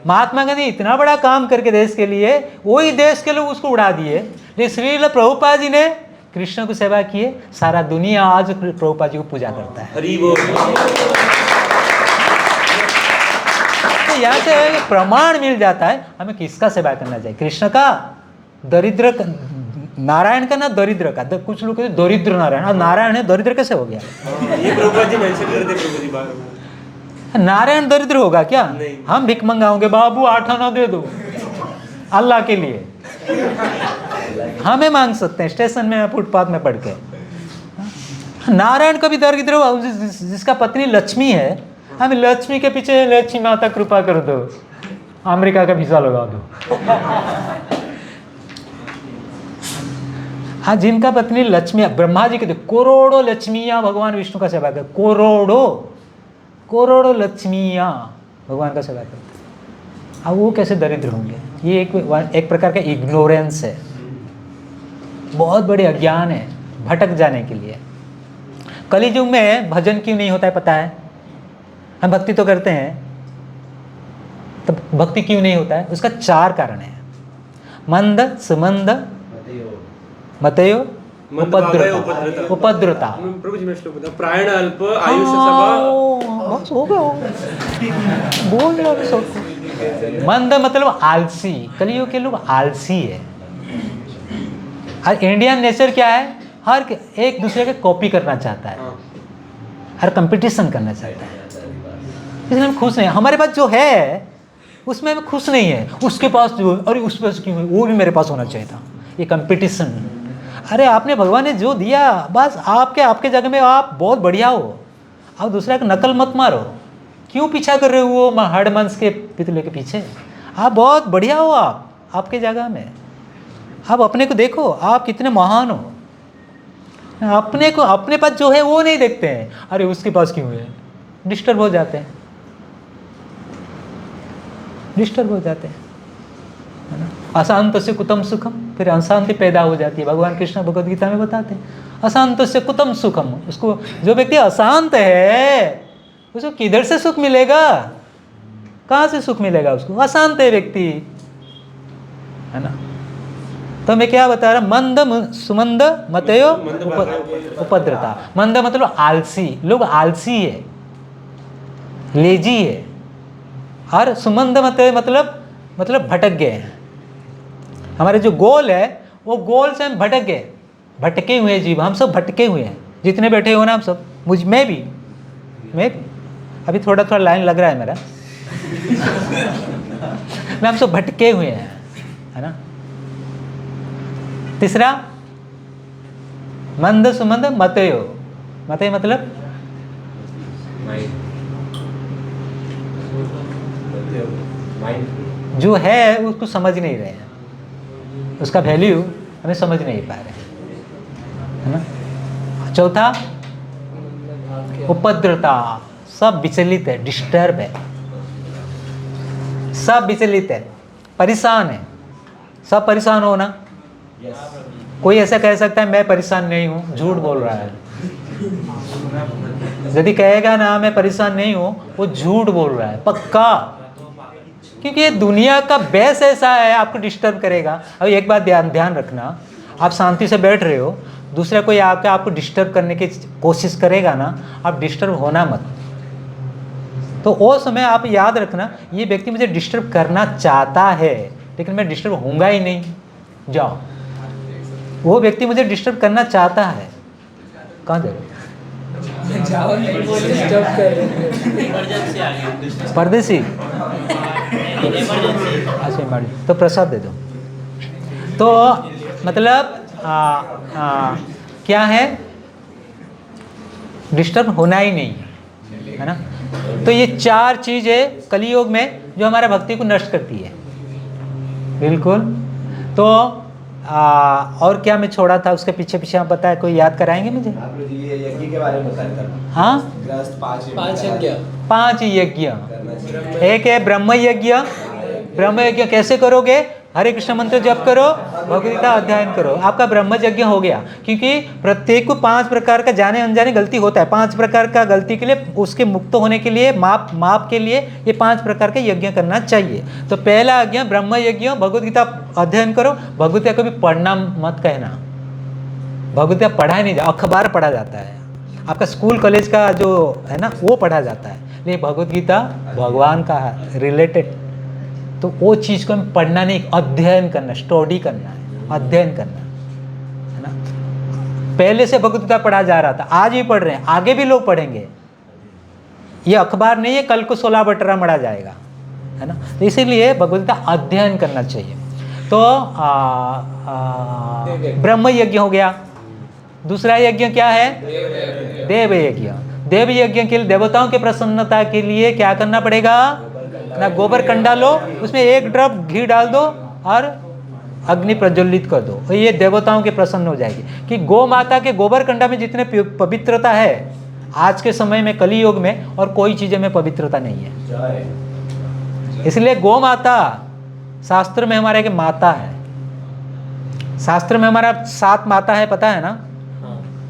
महात्मा गांधी इतना बड़ा काम करके देश के लिए, वही देश के लोग उसको उड़ा दिए। लेकिन श्रील प्रभुपाद जी ने कृष्ण की सेवा किए, सारा दुनिया आज प्रभुपाद जी को पूजा करता है। हरि बोल। तो यहाँ से प्रमाण मिल जाता है हमें किसका सेवा करना चाहिए, कृष्ण का, दरिद्र का, नारायण का ना दरिद्र का। कुछ लोग कहते दरिद्र नारायण, और नारायण है दरिद्र कैसे हो गया? ये प्रभुपाद जी मेंशन करते प्रभु जी बार बार। नारायण दरिद्र होगा क्या? नहीं। हम भिख मंगाओगे, बाबू 8 आना दे दो अल्लाह के लिए, हमें मांग सकते हैं स्टेशन में फुटपाथ में पड़ के। नारायण कभी दरिद्र हो, जिसका पत्नी लक्ष्मी है, हम लक्ष्मी के पीछे लक्ष्मी माता कृपा कर दो, अमेरिका का वीजा लगा दो। हाँ, जिनका पत्नी लक्ष्मी, ब्रह्मा जी कहते करोड़ों लक्ष्मियाँ भगवान विष्णु का सेवा करते, करोड़ों लक्ष्मियाँ भगवान का सेवा करते, अब वो कैसे दरिद्र होंगे? ये एक प्रकार का इग्नोरेंस है, बहुत बड़े अज्ञान है, भटक जाने के लिए। कलियुग में भजन क्यों नहीं होता है पता है? हम भक्ति तो करते हैं, तो भक्ति क्यों नहीं होता है? उसका 4 कारण है। मंद, सुमंद, मतयो, उपद्रता। प्रभु जी मैं श्लोक बता, प्रायण अल्प आयुष्य सभा। बस हो गया, बोल रहा सब। मंद मतलब आलसी, कलियुग के लोग आलसी है। और इंडियन नेचर क्या है? हर एक दूसरे के कॉपी करना चाहता है, हर कंपटीशन करना चाहता है, इसलिए हम खुश नहीं। हमारे पास जो है उसमें हम खुश नहीं है, उसके पास जो, अरे उस पास क्यों है, वो भी मेरे पास होना चाहिए था। ये कंपटीशन। अरे आपने भगवान ने जो दिया, बस आपके जगह में आप बहुत बढ़िया हो, आप दूसरा की नकल मत मारो। क्यों पीछा कर रहे हो वो हड़मंस के पितले के पीछे? आप बहुत बढ़िया हो, आपके जगह में। आप अपने को देखो, आप कितने महान हो। अपने पास जो है वो नहीं देखते हैं, अरे उसके पास क्यों है, डिस्टर्ब हो जाते हैं, है ना। अशांत से कुतम सुखम, फिर अशांति पैदा हो जाती है। भगवान कृष्ण भगवद गीता में बताते हैं, अशांत से कुतम सुखम। उसको, जो व्यक्ति अशांत है उसको किधर से सुख मिलेगा? कहाँ से सुख मिलेगा उसको? अशांत है व्यक्ति, है ना। तो मैं क्या बता रहा, मंद, सुमंद, मतयो, उपद्रता। मंद मतलब आलसी, लोग आलसी है, लेजी है। और सुमंद मतलब भटक गए हैं। हमारे जो गोल है वो गोल से हम भटक गए, भटके हुए जीव, हम सब भटके हुए हैं। जितने बैठे हो ना, हम सब, मैं भी अभी थोड़ा लाइन लग रहा है मेरा मैं, हम सब भटके हुए हैं, है ना। तीसरा, मंद, सुमंद, मतयो। मतय मतलब जो है उसको समझ नहीं रहे हैं, उसका वैल्यू हमें समझ नहीं पा रहे, है ना। चौथा, उपद्रता, सब विचलित है, डिस्टर्ब है, सब विचलित है, परेशान है, सब परेशान हो ना। कोई ऐसा कह सकता है मैं परेशान नहीं हूँ, झूठ बोल रहा है। यदि कहेगा ना मैं परेशान नहीं हूँ, वो झूठ बोल रहा है पक्का, क्योंकि ये दुनिया का बेस ऐसा है, आपको डिस्टर्ब करेगा। अब एक बात ध्यान रखना, आप शांति से बैठ रहे हो, दूसरा कोई आपको डिस्टर्ब करने की कोशिश करेगा ना, आप डिस्टर्ब होना मत। तो वो समय आप याद रखना, ये व्यक्ति मुझे डिस्टर्ब करना चाहता है लेकिन मैं डिस्टर्ब होऊंगा ही नहीं, जाओ। वो व्यक्ति मुझे डिस्टर्ब करना चाहता है, कहाँ जा रहे हो? डिस्टर्ब कर रहे हैं। परदेसी, अच्छा इमरजेंसी, तो प्रसाद दे दो। तो मतलब क्या है, डिस्टर्ब होना ही नहीं है ना। तो ये 4 चीज़ें कलियुग में जो हमारा भक्ति को नष्ट करती है, बिल्कुल। तो और क्या मैं छोड़ा था, उसके पीछे पीछे आप बताए, कोई याद कराएंगे मुझे? आप लोग ये यज्ञ के बारे में बता रहे थे। हाँ, गृहस्थ 5 यज्ञ। 5 यज्ञ। एक है ब्रह्म यज्ञ। ब्रह्म यज्ञ कैसे करोगे? हरे कृष्ण मंत्र जप करो, भगवद गीता अध्ययन करो, आपका ब्रह्म यज्ञ हो गया। क्योंकि प्रत्येक को 5 प्रकार का जाने अनजाने गलती होता है। 5 प्रकार का गलती के लिए, उसके मुक्त होने के लिए, माप के लिए ये 5 प्रकार के यज्ञ करना चाहिए। तो पहला यज्ञ ब्रह्म यज्ञ, भगवद गीता अध्ययन करो। भगवद गीता कभी पढ़ना मत कहना, भगवद गीता पढ़ा नहीं, अखबार पढ़ा जाता है, आपका स्कूल कॉलेज का जो है ना वो पढ़ा जाता है, लेकिन भगवद गीता भगवान का रिलेटेड, तो वो चीज़ को हमें पढ़ना नहीं, अध्ययन करना, स्टडी करना है, अध्ययन करना है ना। पहले से भगवद गीता पढ़ा जा रहा था, आज भी पढ़ रहे हैं, आगे भी लोग पढ़ेंगे। ये अखबार नहीं है कल को 16 बटरा मरा जाएगा, है ना। तो इसीलिए भगवद गीता अध्ययन करना चाहिए। तो ब्रह्म यज्ञ हो गया। दूसरा यज्ञ क्या है? देव यज्ञ। देव यज्ञ के लिए, देवताओं के प्रसन्नता के लिए क्या करना पड़ेगा? ना गोबर कंडा लो, उसमें 1 ड्रॉप घी डाल दो और अग्नि प्रज्वलित कर दो, और ये देवताओं के प्रसन्न हो जाएगी। कि गौ माता के गोबर कंडा में जितने पवित्रता है आज के समय में, कलियुग में, और कोई चीज़ में पवित्रता नहीं है। इसलिए गौ माता शास्त्र में हमारे के माता है। शास्त्र में हमारा 7 माता है, पता है ना।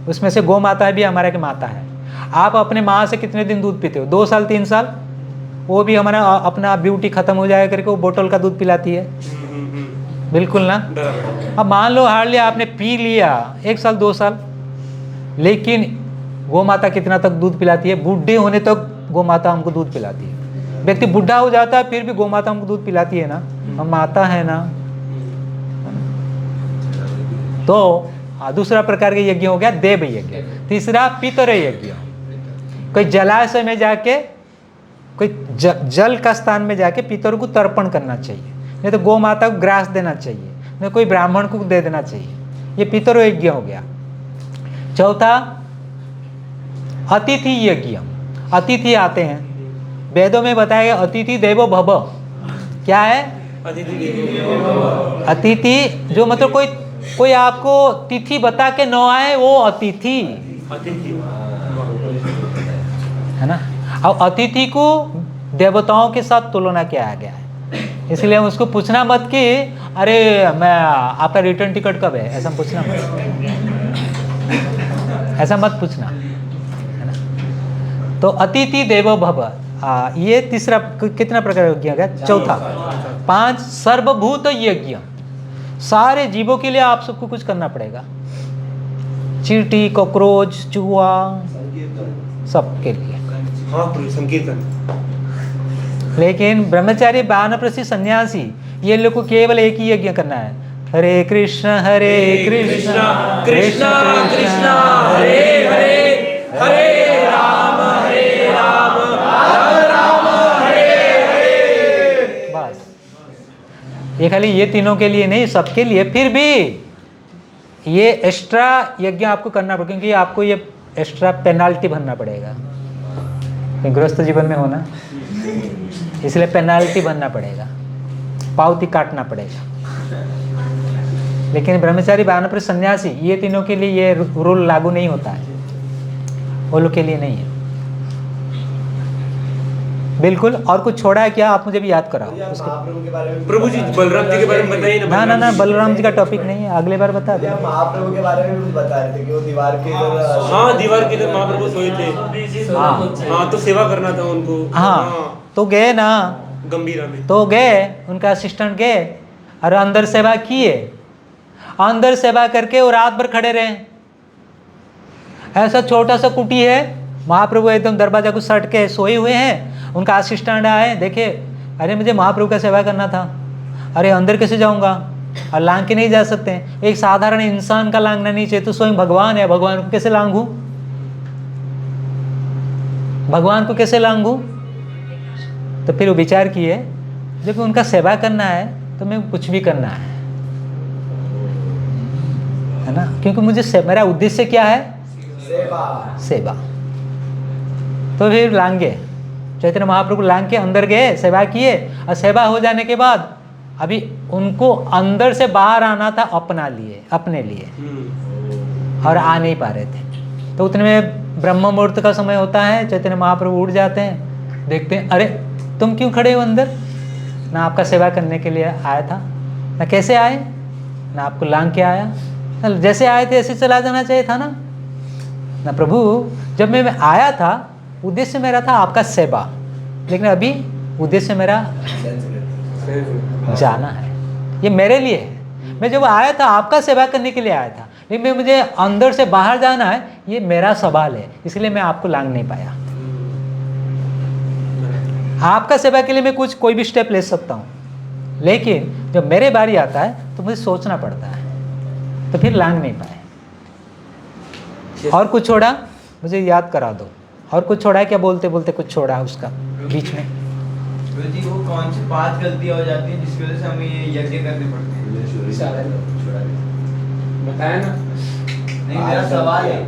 उसमें से गौ माता भी हमारे के माता है। आप अपने माँ से कितने दिन दूध पीते हो? 2 साल 3 साल। वो भी हमारा अपना ब्यूटी खत्म हो जाए करके वो बोतल का दूध पिलाती है, बिल्कुल ना। अब मान लो हार्डली आपने पी लिया 1 साल 2 साल, लेकिन गौ माता कितना तक दूध पिलाती है? बूढ़े होने तक गौ माता हमको दूध पिलाती है। व्यक्ति बूढ़ा हो जाता है फिर भी गौ माता हमको दूध पिलाती है ना, हम माता है ना। तो दूसरा प्रकार के यज्ञ हो गया देव यज्ञ। तीसरा पितर यज्ञ। कोई जलाशय में जाके, कोई जल का स्थान में जाके पितर को तर्पण करना चाहिए, नहीं तो गौ माता को ग्रास देना चाहिए, नहीं कोई ब्राह्मण को दे देना चाहिए। ये पितर यज्ञ हो गया। चौथा अतिथि यज्ञ। अतिथि आते हैं, वेदों में बताया गया अतिथि देवो भव। क्या है? अतिथि जो मतलब कोई आपको तिथि बता के न आए, वो अतिथि है ना। अब अतिथि को देवताओं के साथ तुलना किया गया है, इसलिए हम उसको पूछना मत कि अरे मैं आपका रिटर्न टिकट कब है, ऐसा पूछना मत, ऐसा मत पूछना, है ना। तो अतिथि देवो भव, ये तीसरा। कितना प्रकार यज्ञ हो गया? चौथा। 5 सर्वभूत यज्ञ। सारे जीवों के लिए आप सबको कुछ करना पड़ेगा, चींटी, कॉकरोच, चूहा, सबके लिए। हाँ, संकीर्तन। लेकिन ब्रह्मचारी, वानप्रस्थी, सन्यासी, ये लोग को केवल एक ही यज्ञ करना है। हरे कृष्ण कृष्ण कृष्ण कृष्ण हरे हरे, हरे राम राम हरे हरे। बस ये खाली ये तीनों के लिए नहीं, सबके लिए। फिर भी ये एक्स्ट्रा यज्ञ आपको करना पड़ेगा, क्योंकि आपको ये एक्स्ट्रा पेनाल्टी भरना पड़ेगा। गृहस्थ जीवन में होना, इसलिए पेनाल्टी भरना पड़ेगा, पावती काटना पड़ेगा। लेकिन ब्रह्मचारी, वानप्रस्थ, सन्यासी, ये तीनों के लिए ये रूल लागू नहीं होता है, वो लोग के लिए नहीं है। बिल्कुल। और कुछ छोड़ा है क्या, आप मुझे भी याद कराओ भैया उसके। महाप्रभु के बारे में प्रभु जी बलराम जी के बारे में बताइए ना ना ना, बलराम जी का टॉपिक नहीं है, अगले बार बता भैया दो। महाप्रभु के बारे में भी कुछ बता रहे थे कि वो दीवार के इधर हाँ, दीवार के इधर महाप्रभु सोए थे। हाँ, तो सेवा करना था उनको। हाँ, तो गए ना, गंभीरा में। तो गए, उनका असिस्टेंट गए और अंदर सेवा किए। अंदर सेवा करके वो रात भर खड़े रहे। ऐसा छोटा सा कुटी है, महाप्रभु एकदम दरवाजा को सट के सोए हुए हैं। उनका असिस्टेंट आए, देखे, अरे मुझे महाप्रभु का सेवा करना था, अरे अंदर कैसे जाऊंगा, और लांग के नहीं जा सकते। एक साधारण इंसान का लांगना नहीं चाहिए, तो स्वयं भगवान है, भगवान को कैसे लांघूं, भगवान को कैसे लांघूं। तो फिर वो विचार किए, जब उनका सेवा करना है तो मैं कुछ भी करना है ना, क्योंकि मुझे मेरा उद्देश्य क्या है, सेवा। तो फिर लांगे, चैतन्य महाप्रभु लांग के अंदर गए, सेवा किए, और सेवा हो जाने के बाद अभी उनको अंदर से बाहर आना था अपने लिए, और आ नहीं पा रहे थे। तो उतने में ब्रह्म मुहूर्त का समय होता है, चैतन्य महाप्रभु उठ जाते हैं, देखते हैं, अरे तुम क्यों खड़े हो अंदर, ना आपका सेवा करने के लिए आया था, ना कैसे आए, ना आपको लांग के आया, जैसे आए थे ऐसे चला जाना चाहिए था ना प्रभु। जब मैं आया था उद्देश्य मेरा था आपका सेवा, लेकिन अभी उद्देश्य मेरा जाना है, ये मेरे लिए है। मैं जब आया था आपका सेवा करने के लिए आया था, लेकिन मुझे अंदर से बाहर जाना है, ये मेरा सवाल है, इसलिए मैं आपको लांग नहीं पाया। आपका सेवा के लिए मैं कोई भी स्टेप ले सकता हूँ, लेकिन जब मेरे बारी आता है तो मुझे सोचना पड़ता है, तो फिर लांग नहीं पाए। और कुछ छोड़ा, मुझे याद करा दो, और कुछ छोड़ा है क्या, बोलते बोलते कुछ छोड़ा है उसका बीच में। जी वो कौन सी 5 गलतियां हो जाती हैं जिसकी वजह से हमें ये यज्ञ करने पड़ते हैं? बताया ना। नहीं, मेरा सवाल है।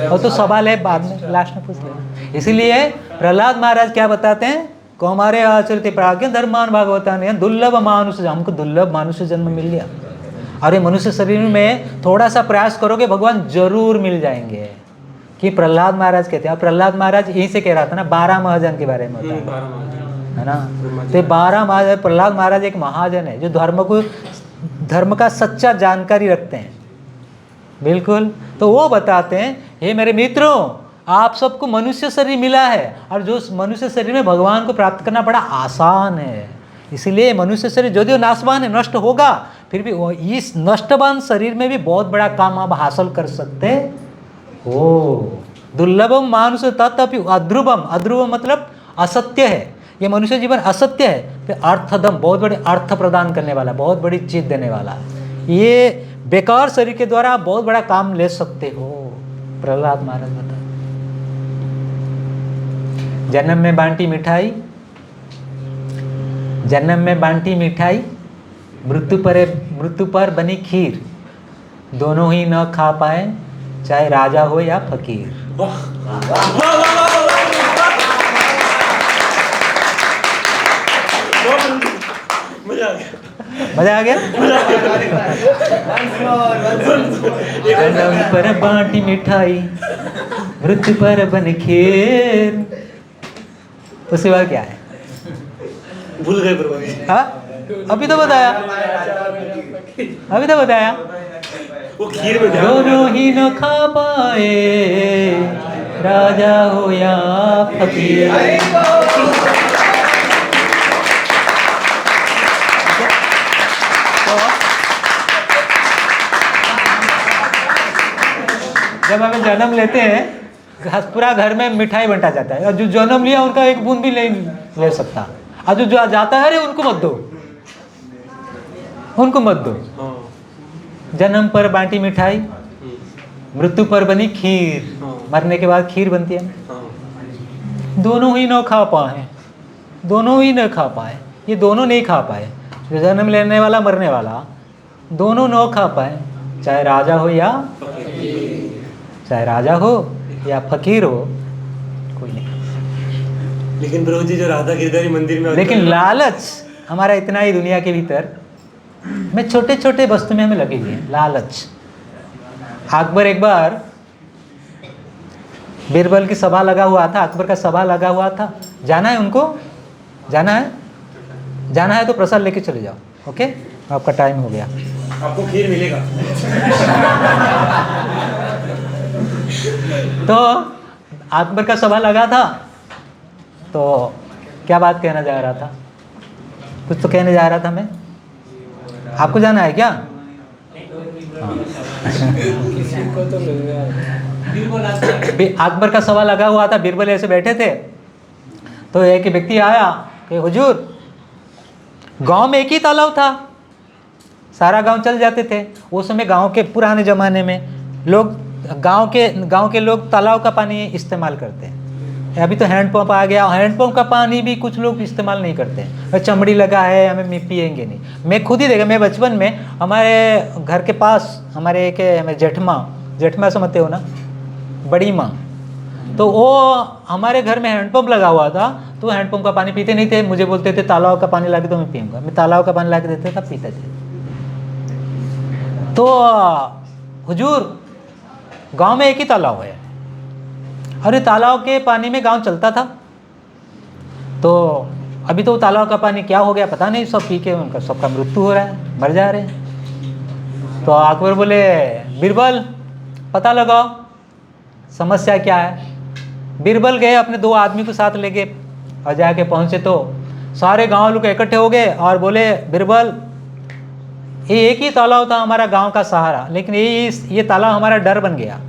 और तो सवाल है बाद में, लास्ट में पूछ लेना। इसीलिए प्रहलाद महाराज क्या बताते हैं, कौमारे आचरित प्राज्ञ धर्मान भागवता ने दुर्लभ मानुष, हमको दुर्लभ मानुष्य जन्म मिल गया, और ये मनुष्य शरीर में थोड़ा सा प्रयास करोगे भगवान जरूर मिल जाएंगे, कि प्रहलाद महाराज कहते हैं। प्रहलाद महाराज यहीं से कह रहा था ना, 12 महाजन के बारे में होता है ना। तो 12 महाजन, प्रहलाद महाराज एक महाजन है जो धर्म का सच्चा जानकारी रखते हैं, बिल्कुल। तो वो बताते हैं, हे मेरे मित्रों, आप सबको मनुष्य शरीर मिला है, और जो मनुष्य शरीर में भगवान को प्राप्त करना बड़ा आसान है। इसीलिए मनुष्य शरीर जो जो नाशवान है, नष्ट होगा, फिर भी इस नष्टवान शरीर में भी बहुत बड़ा काम आप हासिल कर सकते हो। दुर्लभम मानुष तथापि अध्रुवम, अध्रुवम मतलब असत्य है, ये मनुष्य जीवन असत्य है, फिर अर्थदम, बहुत बड़े अर्थ प्रदान करने वाला, बहुत बड़ी चीज देने वाला है। ये बेकार शरीर के द्वारा आप बहुत बड़ा काम ले सकते हो, प्रहलाद महाराज बता। जन्म में बांटी मिठाई, जन्म में बांटी मिठाई, मृत्यु पर बनी खीर, दोनों ही न खा पाए, चाहे राजा हो या फकीर। मजा आ गया। जन्म पर बांटी मिठाई, मृत्यु पर बनी खीर, उसके बाद क्या है, भूल गए प्रभु जी। हाँ अभी तो बताया, अभी तो बताया, वो खीर में दोनों ही न खा पाए, राजा हो या फकीर। जब हमें जन्म लेते हैं, पूरा घर में मिठाई बंटा जाता है, और जो जन्म लिया उनका एक बूंद भी नहीं ले सकता, और जो जाता है, अरे उनको मत दो, उनको मत दो। जन्म पर बांटी मिठाई, मृत्यु पर बनी खीर, मरने के बाद खीर बनती है। दोनों ही न खा पाए, दोनों ही न खा पाए, ये दोनों नहीं खा पाए, जो जन्म लेने वाला मरने वाला, दोनों न खा पाए, चाहे राजा हो या फकीर हो, कोई नहीं। लेकिन प्रभु जी जो राधा गिरधारी मंदिर में, लेकिन लालच हमारा इतना ही दुनिया के भीतर में छोटे छोटे वस्तु में हमें लगी हुई है, लालच। अकबर एक बार बीरबल की सभा लगा हुआ था, अकबर का सभा लगा हुआ था। जाना है उनको? जाना है? जाना है तो प्रसाद लेके चले जाओ। ओके, आपका टाइम हो गया। आपको खीर मिलेगा। तो अकबर का सभा लगा था, तो क्या बात कहना जा रहा था? कुछ तो कहने जा रहा था मैं। आपको जाना है क्या? किसी को तो मिल गया। अकबर का सभा लगा हुआ था, बीरबल ऐसे बैठे थे, तो एक व्यक्ति आया कि हुजूर, गांव में एक ही तालाब था, सारा गांव चल जाते थे। उस समय गांव के पुराने ज़माने में लोग गांव के लोग तालाब का पानी इस्तेमाल करते हैं। अभी तो हैंडपंप आ गया, हैंडपंप का पानी भी कुछ लोग इस्तेमाल नहीं करते हैं, चमड़ी लगा है, हमें पिएंगे नहीं। मैं खुद ही देखा, मैं बचपन में हमारे घर के पास हमारे एक जेठमा समझते हो ना, बड़ी माँ, तो वो हमारे घर में हैंडपंप लगा हुआ था, तो हैंडपंप का पानी पीते नहीं थे, मुझे बोलते थे तालाब का पानी ला के तो मैं पीऊँगा। मैं तालाब का पानी ला के देते था, पीते थे। तो हुजूर, गांव में एक ही तालाब है, अरे तालाब के पानी में गांव चलता था, तो अभी तो तालाब का पानी क्या हो गया पता नहीं, सब पी के उनका सबका मृत्यु हो रहा है, मर जा रहे हैं। तो अकबर बोले, बीरबल पता लगाओ समस्या क्या है। बीरबल गए, अपने 2 आदमी को साथ ले गए, और जाके पहुँचे तो सारे गांव लोग इकट्ठे हो गए और बोले, बीरबल ये एक ही तालाब था हमारा गांव का सहारा, लेकिन ये तालाब हमारा डर बन गया।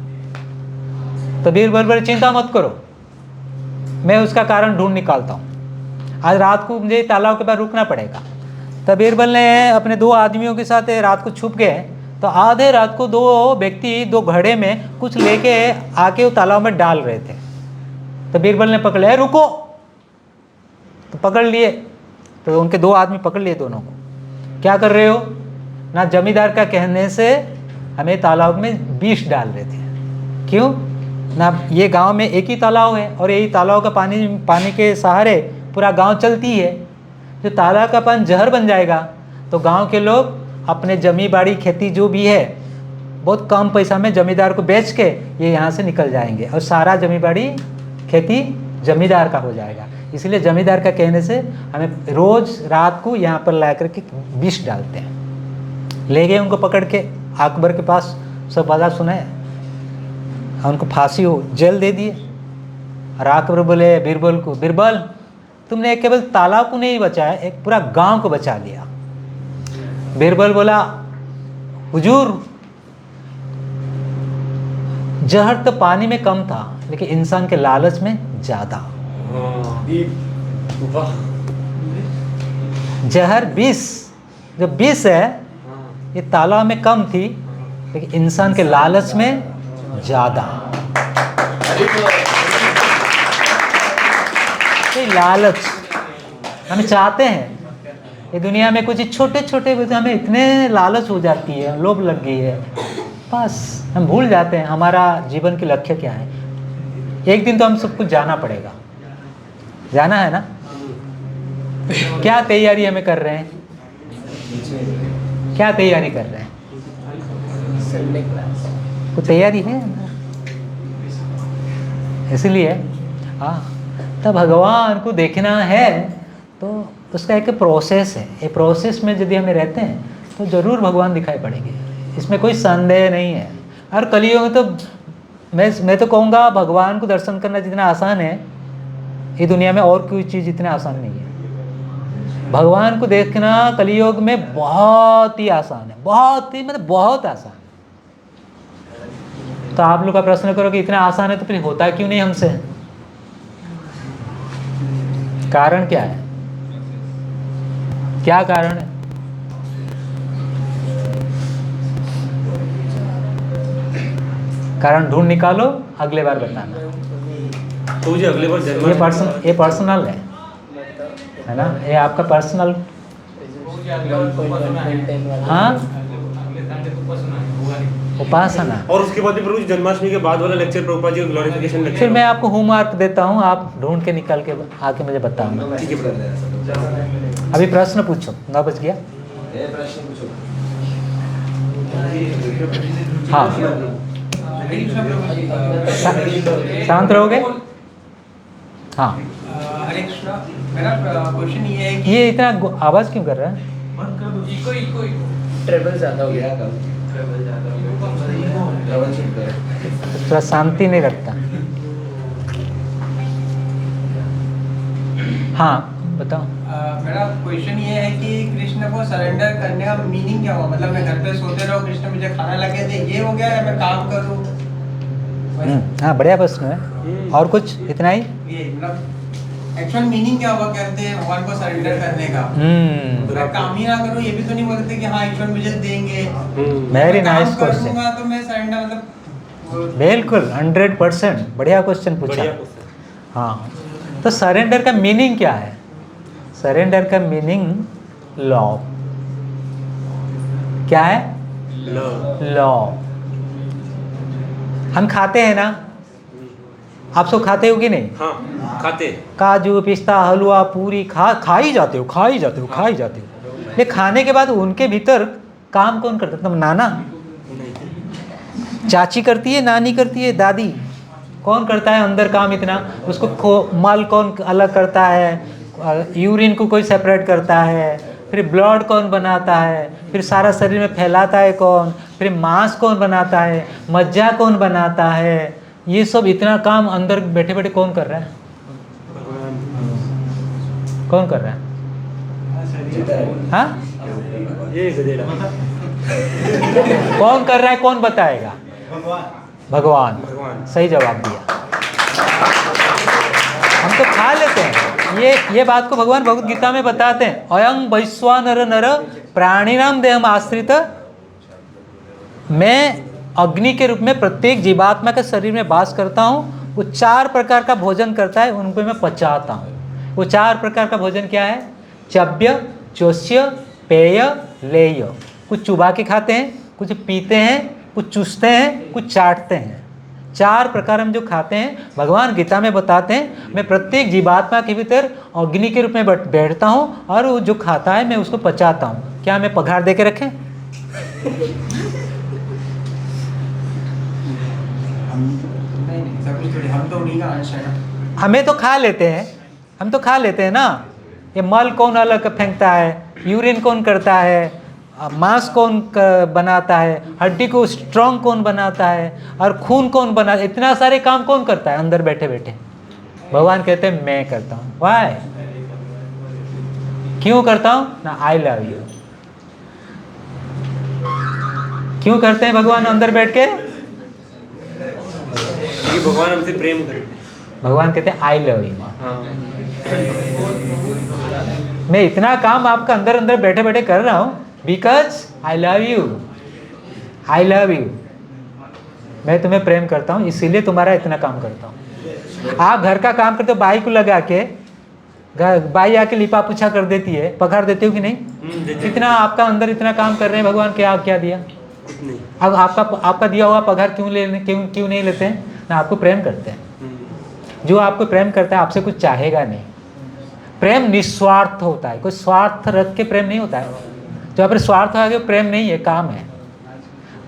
तो बीरबल बोले, चिंता मत करो, मैं उसका कारण ढूंढ निकालता हूँ, आज रात को मुझे तालाब के पास रुकना पड़ेगा। तो बीरबल ने अपने 2 आदमियों के साथ रात को छुप गए, तो आधे रात को 2 व्यक्ति 2 घड़े में कुछ लेके आके वो तालाब में डाल रहे थे। तो बीरबल ने पकड़ लिया, रुको, तो पकड़ लिए। तो उनके 2 आदमी पकड़ लिए दोनों को, क्या कर रहे हो? ना जमींदार का कहने से हमें तालाब में विष डाल रहे थे। क्यों? ना ये गांव में एक ही तालाब है, और यही तालाब का पानी के सहारे पूरा गांव चलती है। जो तालाब का पानी जहर बन जाएगा तो गांव के लोग अपने जमी बाड़ी खेती जो भी है बहुत कम पैसा में जमींदार को बेच के ये यहाँ से निकल जाएंगे, और सारा जमी बाड़ी खेती जमींदार का हो जाएगा। इसलिए जमींदार का कहने से हमें रोज़ रात को यहाँ पर ला करके विष डालते हैं। ले गए उनको पकड़ के अकबर के पास, सब बात सुनाए, उनको फांसी हो जेल दे दिए। और अकबर बोले बीरबल को, बीरबल तुमने केवल तालाब को नहीं बचाया, एक पूरा गांव को बचा लिया। बीरबल बोला, हुजूर जहर तो पानी में कम था, लेकिन इंसान के लालच में ज़्यादा। वाह, जहर विष, जो विष है ये तालाब में कम थी, लेकिन इंसान के लालच में ज़्यादा। ये लालच हम चाहते हैं, ये दुनिया में कुछ छोटे छोटे हमें इतने लालच हो जाती है, लोभ लग गई है, बस हम भूल जाते हैं हमारा जीवन की लक्ष्य क्या है। एक दिन तो हम सब कुछ जाना पड़ेगा, जाना है ना। क्या तैयारी हमें कर रहे हैं? क्या तैयारी कर रहे हैं? संडे क्लास कुछ तैयारी है? इसलिए हाँ, तब भगवान को देखना है तो उसका एक प्रोसेस है। ये प्रोसेस में यदि हमें रहते हैं तो ज़रूर भगवान दिखाई पड़ेंगे, इसमें कोई संदेह नहीं है। और कलियुग में तो मैं तो कहूँगा भगवान को दर्शन करना जितना आसान है, ये दुनिया में और कोई चीज़ इतना आसान नहीं है। भगवान को देखना कलियुग में बहुत ही आसान है, बहुत ही मतलब बहुत आसान है। तो आप लोग का प्रश्न करो कि इतना आसान है तो फिर होता क्यों नहीं हमसे? कारण क्या है? क्या कारण है? कारण ढूंढ निकालो, अगले बार बताना। तो मुझे अगले बार ये पर्सनल है ना, ये आपका पर्सनल। हाँ, उपासना। और उसके बाद भी प्रभु जी जन्माष्टमी के बाद वाला लेक्चर प्रभुपाद जी का ग्लोरिफिकेशन लेक्चर। फिर मैं आपको होमवर्क देता हूँ, आप ढूंढ के निकाल के आके मुझे बताऊंगा। ठीक है, अभी प्रश्न पूछो, 9 बज गया। प्रश्न पूछो। हाँ हरे कृष्णा प्रभु जी। शांत रहोगे? हाँ, हरे कृष्णा, मेरा क्वेश्चन ये है कि ये इतना आवाज़ क्यों कर रहा है? इको इको इको ट्रेवल ज़्यादा हो गया। ट्रैवल ज़्यादा हो डबल चेक करें। थोड़ा शांति नहीं रखता। हाँ बताओ। मेरा क्वेश्चन ये है कि कृष्ण को सरेंडर करने का मीनिंग क्या हुआ? मतलब मैं घर पे सोते रहो, कृष्ण मुझे खाना लगे दे, ये हो गया, या मैं काम करूँ? हाँ, बढ़िया प्रश्न है। और कुछ इतना ही? ये मतलब एक्चुअल मीनिंग क्या हुआ कहते हैं भगवान को सरेंडर करने का? मैं काम ही ना करूँ, ये भी तो नहीं बोलते कि हाँ ईश्वर मुझे देंगे। वेरी मैं नाइस काम क्वेश्चन। करूँगा तो मैं सरेंडर मतलब बिल्कुल 100% बढ़िया क्वेश्चन पूछा। बढ़िया क्वेश्चन। हाँ, तो सरेंडर का मीनिंग क्या है? सरेंडर का मीनिंग लव। क्या है? लव। लव। हम खाते हैं ना, आप सब खाते हो कि नहीं? हाँ खाते। काजू पिस्ता हलवा पूरी खा ही जाते हो, खा ही जाते हो, खा ही जाते हो। ये खाने के बाद उनके भीतर काम कौन करता है? तुम नाना, चाची करती है, नानी करती है, दादी? कौन करता है अंदर काम इतना? उसको मल कौन अलग करता है? यूरिन को कोई सेपरेट करता है? फिर ब्लड कौन बनाता है? फिर सारा शरीर में फैलाता है कौन? फिर मांस कौन बनाता है? मज्जा कौन बनाता है? ये सब इतना काम अंदर बैठे बैठे कौन कर रहा है? कौन कर रहा है? हाँ, ये गधेड़ा। कौन कर रहा है? कौन बताएगा? भगवान। भगवान। सही जवाब दिया। हम तो खा लेते हैं। ये बात को भगवान भगवत गीता में बताते हैं। अयं वैश्वानर नर प्राणिनाम देहम आश्रित। मैं अग्नि के रूप में प्रत्येक जीवात्मा के शरीर में वास करता हूँ। वो 4 प्रकार का भोजन करता है, उनको मैं पचाता हूँ। वो 4 प्रकार का भोजन क्या है? चव्य, चोष्य, पेय, लेय। कुछ चुबा के खाते हैं, कुछ पीते हैं, कुछ चूसते हैं, कुछ चाटते हैं। 4 प्रकार हम जो खाते हैं, भगवान गीता में बताते हैं। मैं प्रत्येक जीवात्मा के भीतर अग्नि के रूप में बैठता हूँ और वो जो खाता है मैं उसको पचाता हूँ। क्या मैं पगार दे के रखें? नहीं सब कुछ थोड़ी, हम तो उन्हीं का अंश है ना। हमें तो खा लेते हैं, हम तो खा लेते हैं ना। ये मल कौन अलग फेंकता है? यूरिन कौन करता है? मांस कौन बनाता है? हड्डी को स्ट्रॉन्ग कौन बनाता है? और खून कौन बनाता है? इतना सारे काम कौन करता है अंदर बैठे बैठे? भगवान कहते हैं मैं करता हूँ। वाई? क्यों करता हूँ ना? I love you. क्यों करते हैं भगवान अंदर बैठ के? कि भगवान हमसे प्रेम करे। भगवान कहते हैं आई लव यू। हाँ। मैं इतना काम आपका अंदर अंदर बैठे बैठे कर रहा हूँ because I love you. I love you. मैं तुम्हें प्रेम करता हूँ, इसीलिए तुम्हारा इतना काम करता हूँ। आप घर का काम करते हो, बाई को लगा के, बाई आके लिपा पूछा कर देती है, पगार देते हो कि नहीं? देते। इतना आपका अंदर इतना काम कर रहे हैं भगवान, क्या क्या दिया? कुछ नहीं। अब आपका दिया हुआ पगार क्यों नहीं लेते हैं ना? आपको प्रेम करते हैं। जो आपको प्रेम करता है आपसे कुछ चाहेगा नहीं। प्रेम निस्वार्थ होता है, कोई स्वार्थ रख के प्रेम नहीं होता है। जो आप स्वार्थ है प्रेम नहीं है, काम है।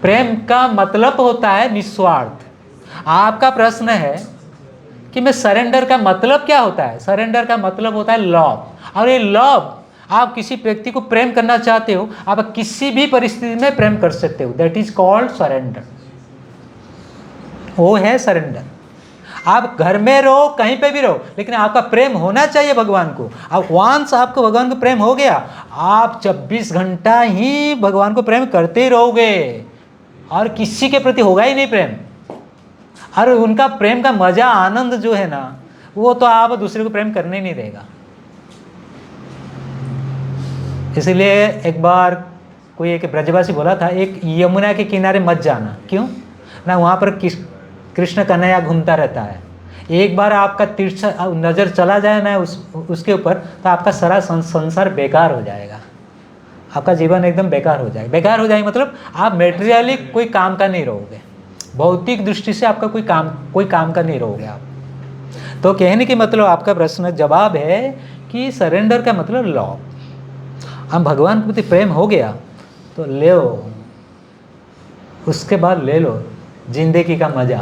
प्रेम का मतलब होता है निस्वार्थ। आपका प्रश्न है कि मैं सरेंडर का मतलब क्या होता है? सरेंडर का मतलब होता है लव। और ये लव, आप किसी व्यक्ति को प्रेम करना चाहते हो, आप किसी भी परिस्थिति में प्रेम कर सकते हो। That is called surrender. वो है सरेंडर। आप घर में रहो, कहीं पे भी रहो, लेकिन आपका प्रेम होना चाहिए भगवान को। अब वंस आपको भगवान को प्रेम हो गया, आप 24 घंटा ही भगवान को प्रेम करते ही रहोगे और किसी के प्रति होगा ही नहीं प्रेम। और उनका प्रेम का मजा, आनंद जो है ना, वो तो आप दूसरे को प्रेम करने ही नहीं देगा। इसलिए एक बार कोई एक ब्रजवासी बोला था, एक यमुना के किनारे मत जाना। क्यों ना? वहाँ पर कृष्ण कन्हैया घूमता रहता है। एक बार आपका तीर्थ नज़र चला जाए ना उसके ऊपर, तो आपका सारा संसार बेकार हो जाएगा। आपका जीवन एकदम बेकार हो जाएगा। बेकार हो जाएगा मतलब आप मेटेरियली कोई काम का नहीं रहोगे। भौतिक दृष्टि से आपका कोई काम का नहीं रहोगे आप। तो कहने के मतलब, आपका प्रश्न जवाब है कि सरेंडर का मतलब लव। हम भगवान के प्रति प्रेम हो गया तो ले लो, उसके बाद ले लो। जिंदगी का मजा।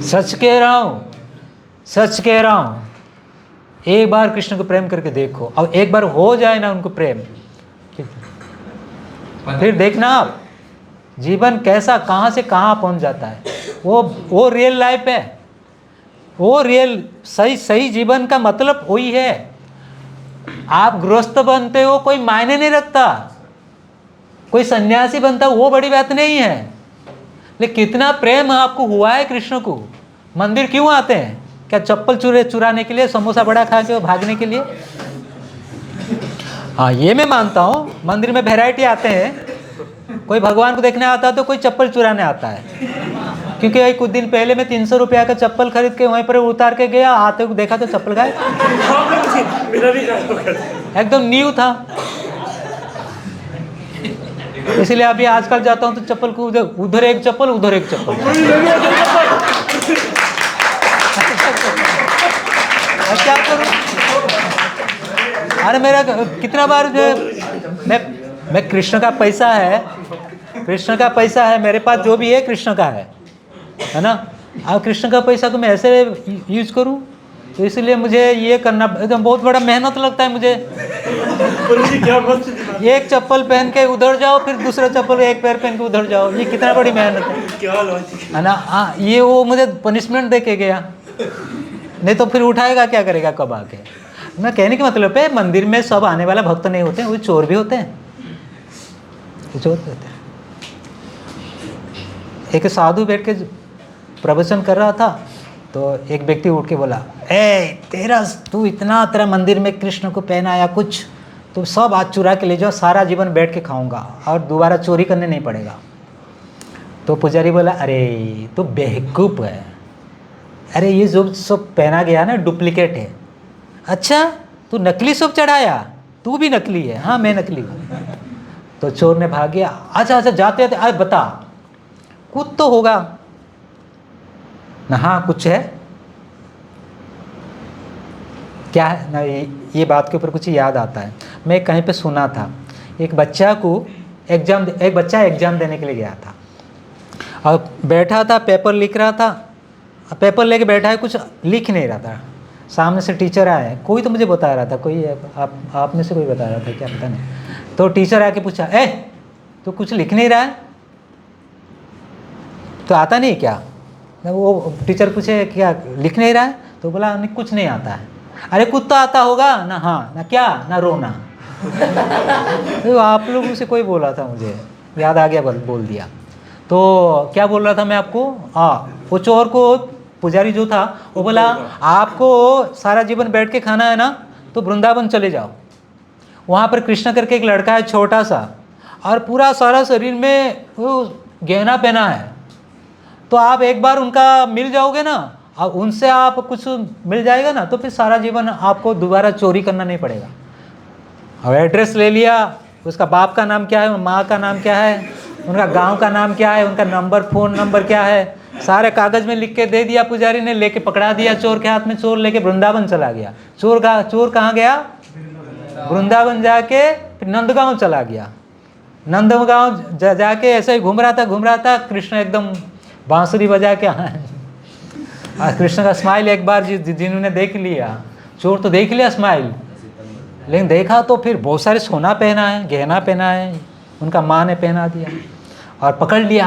सच कह रहा हूँ, सच कह रहा हूँ। एक बार कृष्ण को प्रेम करके देखो, और एक बार हो जाए ना उनको प्रेम, फिर देखना आप जीवन कैसा कहाँ से कहाँ पहुँच जाता है। वो रियल लाइफ है, वो रियल सही जीवन का मतलब वही है। आप गृहस्थ बनते हो कोई मायने नहीं रखता, कोई सन्यासी बनता वो बड़ी बात नहीं है, लेकिन कितना प्रेम आपको हुआ है कृष्ण को। मंदिर क्यों आते हैं? क्या चप्पल चुराने के लिए, समोसा बड़ा खा के भागने के लिए? हाँ, ये मैं मानता हूँ। मंदिर में वैरायटी आते हैं, कोई भगवान को देखने आता है तो कोई चप्पल चुराने आता है। क्योंकि कुछ दिन पहले मैं 300 रुपया का चप्पल खरीद के वहीं पर उतार के गया, आते हुए देखा तो चप्पल गायब, एकदम न्यू था। इसलिए अभी आजकल जाता हूँ तो चप्पल को उधर एक चप्पल, उधर एक चप्पल। क्या करूं? अरे मेरा कितना बार जो मैं कृष्ण का पैसा है, कृष्ण का पैसा है मेरे पास, जो भी है कृष्ण का है ना। अब कृष्ण का पैसा को मैं ऐसे यूज करूं, तो इसलिए मुझे ये करना एकदम बहुत बड़ा मेहनत लगता है मुझे। एक चप्पल पहन के उधर जाओ, फिर दूसरा चप्पल एक पैर पहन के उधर जाओ, ये कितना बड़ी मेहनत है ना। हाँ, ये वो मुझे पनिशमेंट दे के गया, नहीं तो फिर उठाएगा क्या करेगा कब आके। मैं कहने का मतलब है, मंदिर में सब आने वाला भक्त नहीं होते हैं, वो चोर भी होते हैं, चोर भी होते हैं। एक साधु बैठ के प्रवचन कर रहा था, तो एक व्यक्ति उठ के बोला, तू इतना तेरा मंदिर में कृष्ण को पहनाया कुछ, तो सब आज चुरा के ले जाओ, सारा जीवन बैठ के खाऊंगा और दोबारा चोरी करने नहीं पड़ेगा। तो पुजारी बोला, अरे तू बेवकूफ़ है, अरे ये जो सब पहना गया ना डुप्लीकेट है। अच्छा, तू नकली सब चढ़ाया? तू भी नकली है? हाँ, मैं नकली हूँ। तो चोर ने भाग गया। अच्छा जाते जाते, अरे बता, कुछ तो होगा ना? हाँ, कुछ है। क्या है ना? ये बात के ऊपर कुछ याद आता है। मैं कहीं पे सुना था, एक बच्चा एग्ज़ाम देने के लिए गया था, और बैठा था, पेपर लिख रहा था। पेपर लेके बैठा है, कुछ लिख नहीं रहा था। सामने से टीचर आए, कोई तो मुझे बता रहा था, कोई आप में से कोई बता रहा था, क्या पता नहीं। तो टीचर आके पूछा, तो कुछ लिख नहीं रहा है, तो आता नहीं क्या? वो टीचर पूछे, क्या लिख नहीं रहा है? तो बोला, नहीं कुछ नहीं आता है। अरे कुछ तो आता होगा ना? हाँ, ना क्या, ना रोना। तो आप लोगों से कोई बोला था, मुझे याद आ गया, बोल दिया। तो क्या बोल रहा था मैं आपको? वो चोर को पुजारी जो था वो बोला, आपको सारा जीवन बैठ के खाना है ना, तो वृंदावन चले जाओ। वहाँ पर कृष्ण करके एक लड़का है छोटा सा, और पूरा सारा शरीर में वो गहना पहना है। तो आप एक बार उनका मिल जाओगे ना, और उनसे आप कुछ मिल जाएगा ना, तो फिर सारा जीवन आपको दोबारा चोरी करना नहीं पड़ेगा। और एड्रेस ले लिया, उसका बाप का नाम क्या है, माँ का नाम क्या है, उनका गांव का नाम क्या है, उनका फ़ोन नंबर क्या है, सारे कागज़ में लिख के दे दिया। पुजारी ने लेके पकड़ा दिया चोर के हाथ में। चोर लेके वृंदावन चला गया। चोर कहाँ गया? वृंदावन जाके फिर नंदगांव चला गया। नंदगांव जाके ऐसे ही घूम रहा था। कृष्ण एकदम बांसुरी बजा के कृष्ण का स्माइल एक बार जिन्होंने देख लिया, चोर तो देख लिया स्माइल, लेकिन देखा तो फिर बहुत सारे सोना पहना है, गहना पहना है, उनका माँ ने पहना दिया, और पकड़ लिया।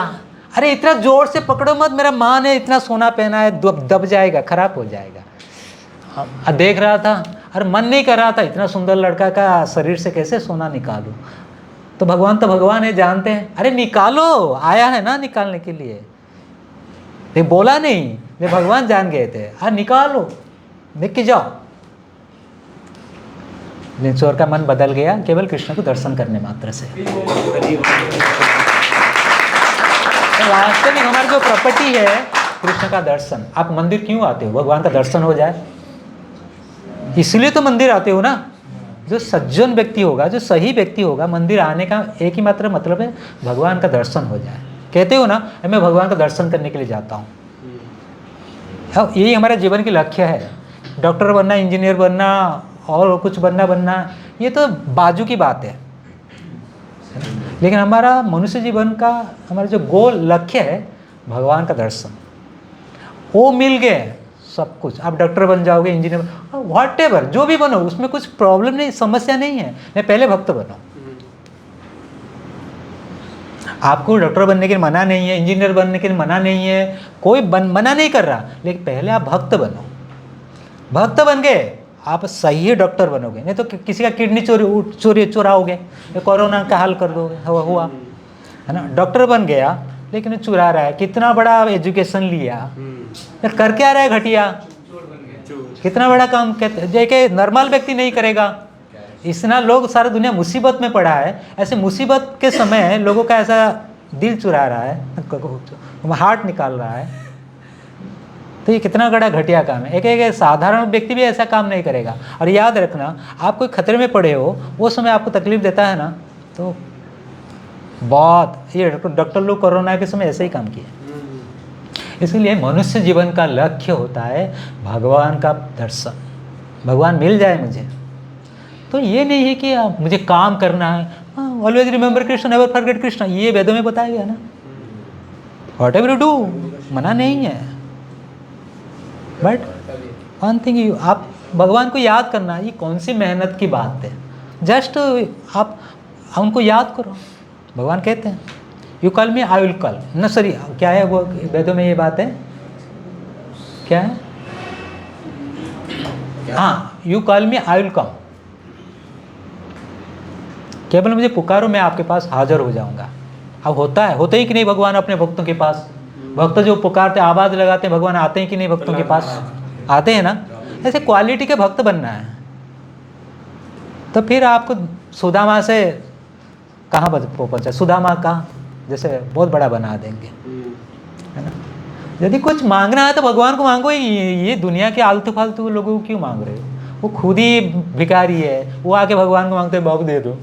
अरे इतना जोर से पकड़ो मत, मेरा माँ ने इतना सोना पहना है, दब जाएगा, खराब हो जाएगा। देख रहा था, अरे मन नहीं कर रहा था, इतना सुंदर लड़का का शरीर से कैसे सोना निकालूं। तो भगवान है, जानते हैं। अरे निकालो, आया है ना निकालने के लिए, लेकिन बोला नहीं, ये भगवान जान गए थे। अरे निकालो, देख के जाओ। लेकिन चोर का मन बदल गया केवल कृष्ण को दर्शन करने मात्र से। तो वास्तविक हमारी जो प्रॉपर्टी है कृष्ण का दर्शन। आप मंदिर क्यों आते हो? भगवान का दर्शन हो जाए, इसलिए तो मंदिर आते हो ना। जो सज्जन व्यक्ति होगा, जो सही व्यक्ति होगा, मंदिर आने का एक ही मात्र मतलब है, भगवान का दर्शन हो जाए। कहते हो ना, मैं भगवान का दर्शन करने के लिए जाता हूँ। यही हमारा जीवन की लक्ष्य है। डॉक्टर बनना, इंजीनियर बनना और कुछ बनना, ये तो बाजू की बात है। लेकिन हमारा मनुष्य जीवन का हमारा जो गोल लक्ष्य है भगवान का दर्शन, वो मिल गए सब कुछ। आप डॉक्टर बन जाओगे, इंजीनियर, व्हाट एवर जो भी बनो, उसमें कुछ प्रॉब्लम नहीं, समस्या नहीं है। मैं पहले भक्त बनो। आपको डॉक्टर बनने के लिए मना नहीं है, इंजीनियर बनने के लिए मना नहीं है, कोई मना नहीं कर रहा, लेकिन पहले आप भक्त बनो। भक्त बन गए आप सही डॉक्टर बनोगे, नहीं तो किसी का किडनी चुराओगे, कोरोना का हाल कर दोगे, हुआ है ना। डॉक्टर बन गया लेकिन चुरा रहा है, कितना बड़ा एजुकेशन लिया, फिर कर क्या रहा है घटिया, कितना बड़ा काम देखिए नॉर्मल व्यक्ति नहीं करेगा। इतना लोग सारा दुनिया मुसीबत में पड़ा है, ऐसे मुसीबत के समय लोगों का ऐसा दिल चुरा रहा है, हार्ट निकाल रहा है, तो ये कितना बड़ा घटिया काम है। एक साधारण व्यक्ति भी ऐसा काम नहीं करेगा। और याद रखना, आप कोई खतरे में पड़े हो, वो समय आपको तकलीफ देता है ना, तो बहुत ये डॉक्टर लोग कोरोना के समय ऐसे ही काम किए। इसलिए मनुष्य जीवन का लक्ष्य होता है भगवान का दर्शन, भगवान मिल जाए मुझे। तो ये नहीं है कि मुझे काम करना है, always remember Krishna, never forget Krishna, ये वेदों में बताया गया ना। व्हाट एवर यू डू, मना नहीं है, बट वन थिंग आप भगवान को याद करना, ये कौन सी मेहनत की बात है। जस्ट आप उनको याद करो। भगवान कहते हैं you call me I will call, न सॉरी क्या है वो वेदों में ये बात है, क्या है, हाँ, you call me I will come, केवल मुझे पुकारो मैं आपके पास हाजिर हो जाऊंगा। अब होता ही कि नहीं भगवान अपने भक्तों के पास, भक्त जो पुकारते आवाज़ लगाते हैं, भगवान आते हैं कि नहीं भक्तों के पास, आते हैं ना। ऐसे क्वालिटी के भक्त बनना है, तो फिर आपको सुदामा से कहाँ पहुँचा, सुदामा का जैसे बहुत बड़ा बना देंगे, है ना। यदि कुछ मांगना है तो भगवान को मांगो, ये दुनिया के आलतू फालतू लोगों को क्यों मांग रहे हो। वो खुद ही भिखारी है, वो आके भगवान को मांगते हैं बाबू दे दो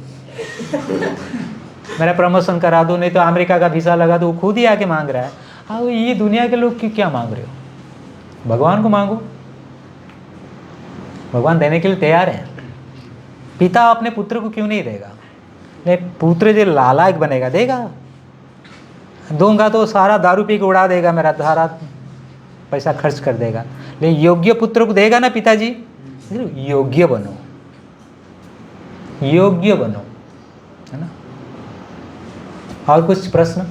मेरा प्रमोशन करा दो, नहीं तो अमेरिका का वीज़ा लगा दो, वो खुद ही आके मांग रहा है। हाँ, ये दुनिया के लोग क्यों क्या मांग रहे हो, भगवान को मांगो, भगवान देने के लिए तैयार है। पिता अपने पुत्र को क्यों नहीं देगा, नहीं पुत्र जो लालायक बनेगा देगा, दूंगा तो सारा दारू पी के उड़ा देगा, मेरा सारा पैसा खर्च कर देगा। लेकिन योग्य पुत्र को देगा ना पिताजी, योग्य बनो, योग्य बनो, है ना। और कुछ प्रश्न?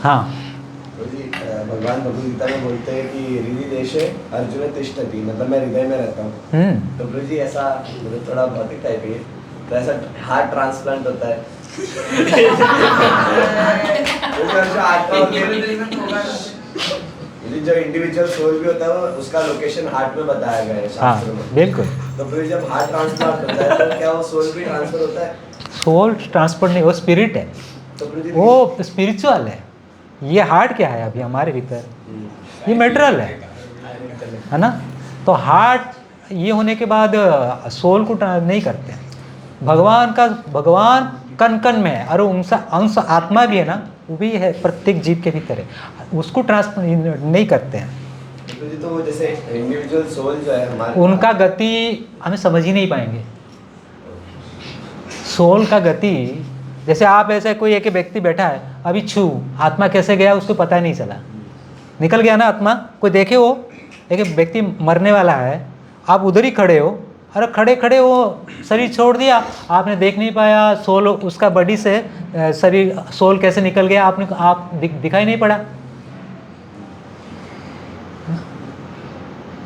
हाँ, भगवान भगवद गीता में बोलते हैं कि हृदय देशे अर्जुन तिष्ठति, मतलब मैं हृदय में रहता हूँ। तो प्रभु जी ऐसा मतलब थोड़ा भौतिक टाइप है, तो ऐसा हार्ट ट्रांसप्लांट होता है जो इंडिविजुअल सोल भी होता है वो उसका लोकेशन हार्ट में बताया गया है शास्त्रों में। बिल्कुल। तो फिर जब हार्ट ट्रांसप्लांट होता है तो क्या वो सोल भी ट्रांसफर होता है? सोल ट्रांसफर नहीं, वो स्पिरिट है, वो स्पिरिचुअल है। ये हार्ट क्या है अभी हमारे भीतर, ये मेटरल है ना। तो हार्ट ये होने के बाद सोल को नहीं करते। भगवान कण कण में है, और उनका अंश आत्मा भी है ना, वो भी है प्रत्येक जीव के भीतर है, उसको ट्रांसफर नहीं करते हैं। तो वो जैसे इंडिविजुअल सोल जो है हमारे, उनका गति हमें समझ ही नहीं पाएंगे। सोल का गति, जैसे आप ऐसे कोई एक व्यक्ति बैठा है, अभी आत्मा कैसे गया उसको पता ही नहीं चला, निकल गया ना आत्मा। कोई देखे वो एक व्यक्ति मरने वाला है, आप उधर ही खड़े हो, और खड़े खड़े वो शरीर छोड़ दिया, आपने देख नहीं पाया सोल उसका बॉडी से शरीर, सोल कैसे निकल गया आप दिखाई नहीं पड़ा,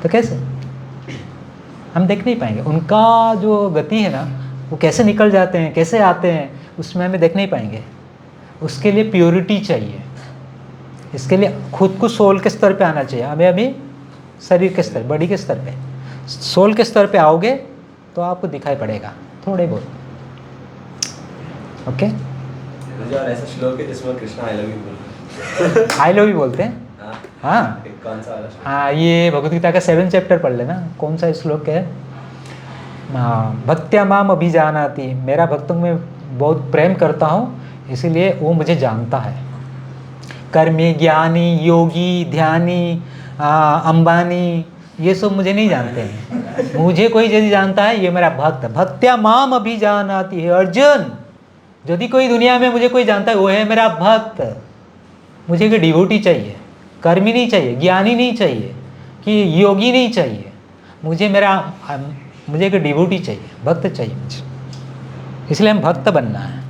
तो कैसे हम देख नहीं पाएंगे। उनका जो गति है ना, वो कैसे निकल जाते हैं, कैसे आते हैं, उसमें हमें देख नहीं पाएंगे। उसके लिए प्योरिटी चाहिए, इसके लिए खुद को सोल के स्तर पे आना चाहिए। हमें अभी शरीर के स्तर, बॉडी के स्तर पे, सोल के स्तर पे आओगे तो आपको दिखाई पड़ेगा थोड़े बहुत। ओके, मुझे और ऐसा श्लोक है जिसमें कृष्णा आई लव यू बोलते हैं। आई लव यू बोलते हैं, हाँ। कौन सा वाला श्लोक? हाँ, ये भगवद गीता का 7 चैप्टर पढ़ लेना। कौन सा श्लोक है? हाँ, भक्त्या माम अभिजानाति, मेरा भक्तों में बहुत प्रेम करता हूँ, इसीलिए वो मुझे जानता है। कर्मी, ज्ञानी, योगी, ध्यानी, अंबानी, ये सब मुझे नहीं जानते हैं, मुझे कोई यदि जानता है ये मेरा भक्त है। भक्त्या माम अभिजानाति है अर्जुन। यदि कोई दुनिया में मुझे कोई जानता है वो है मेरा भक्त। मुझे कोई डिवोटी चाहिए, कर्मी नहीं चाहिए, ज्ञानी नहीं चाहिए, कि योगी नहीं चाहिए। मुझे एक डिवोटी चाहिए, भक्त चाहिए मुझे। इसलिए हम भक्त बनना है,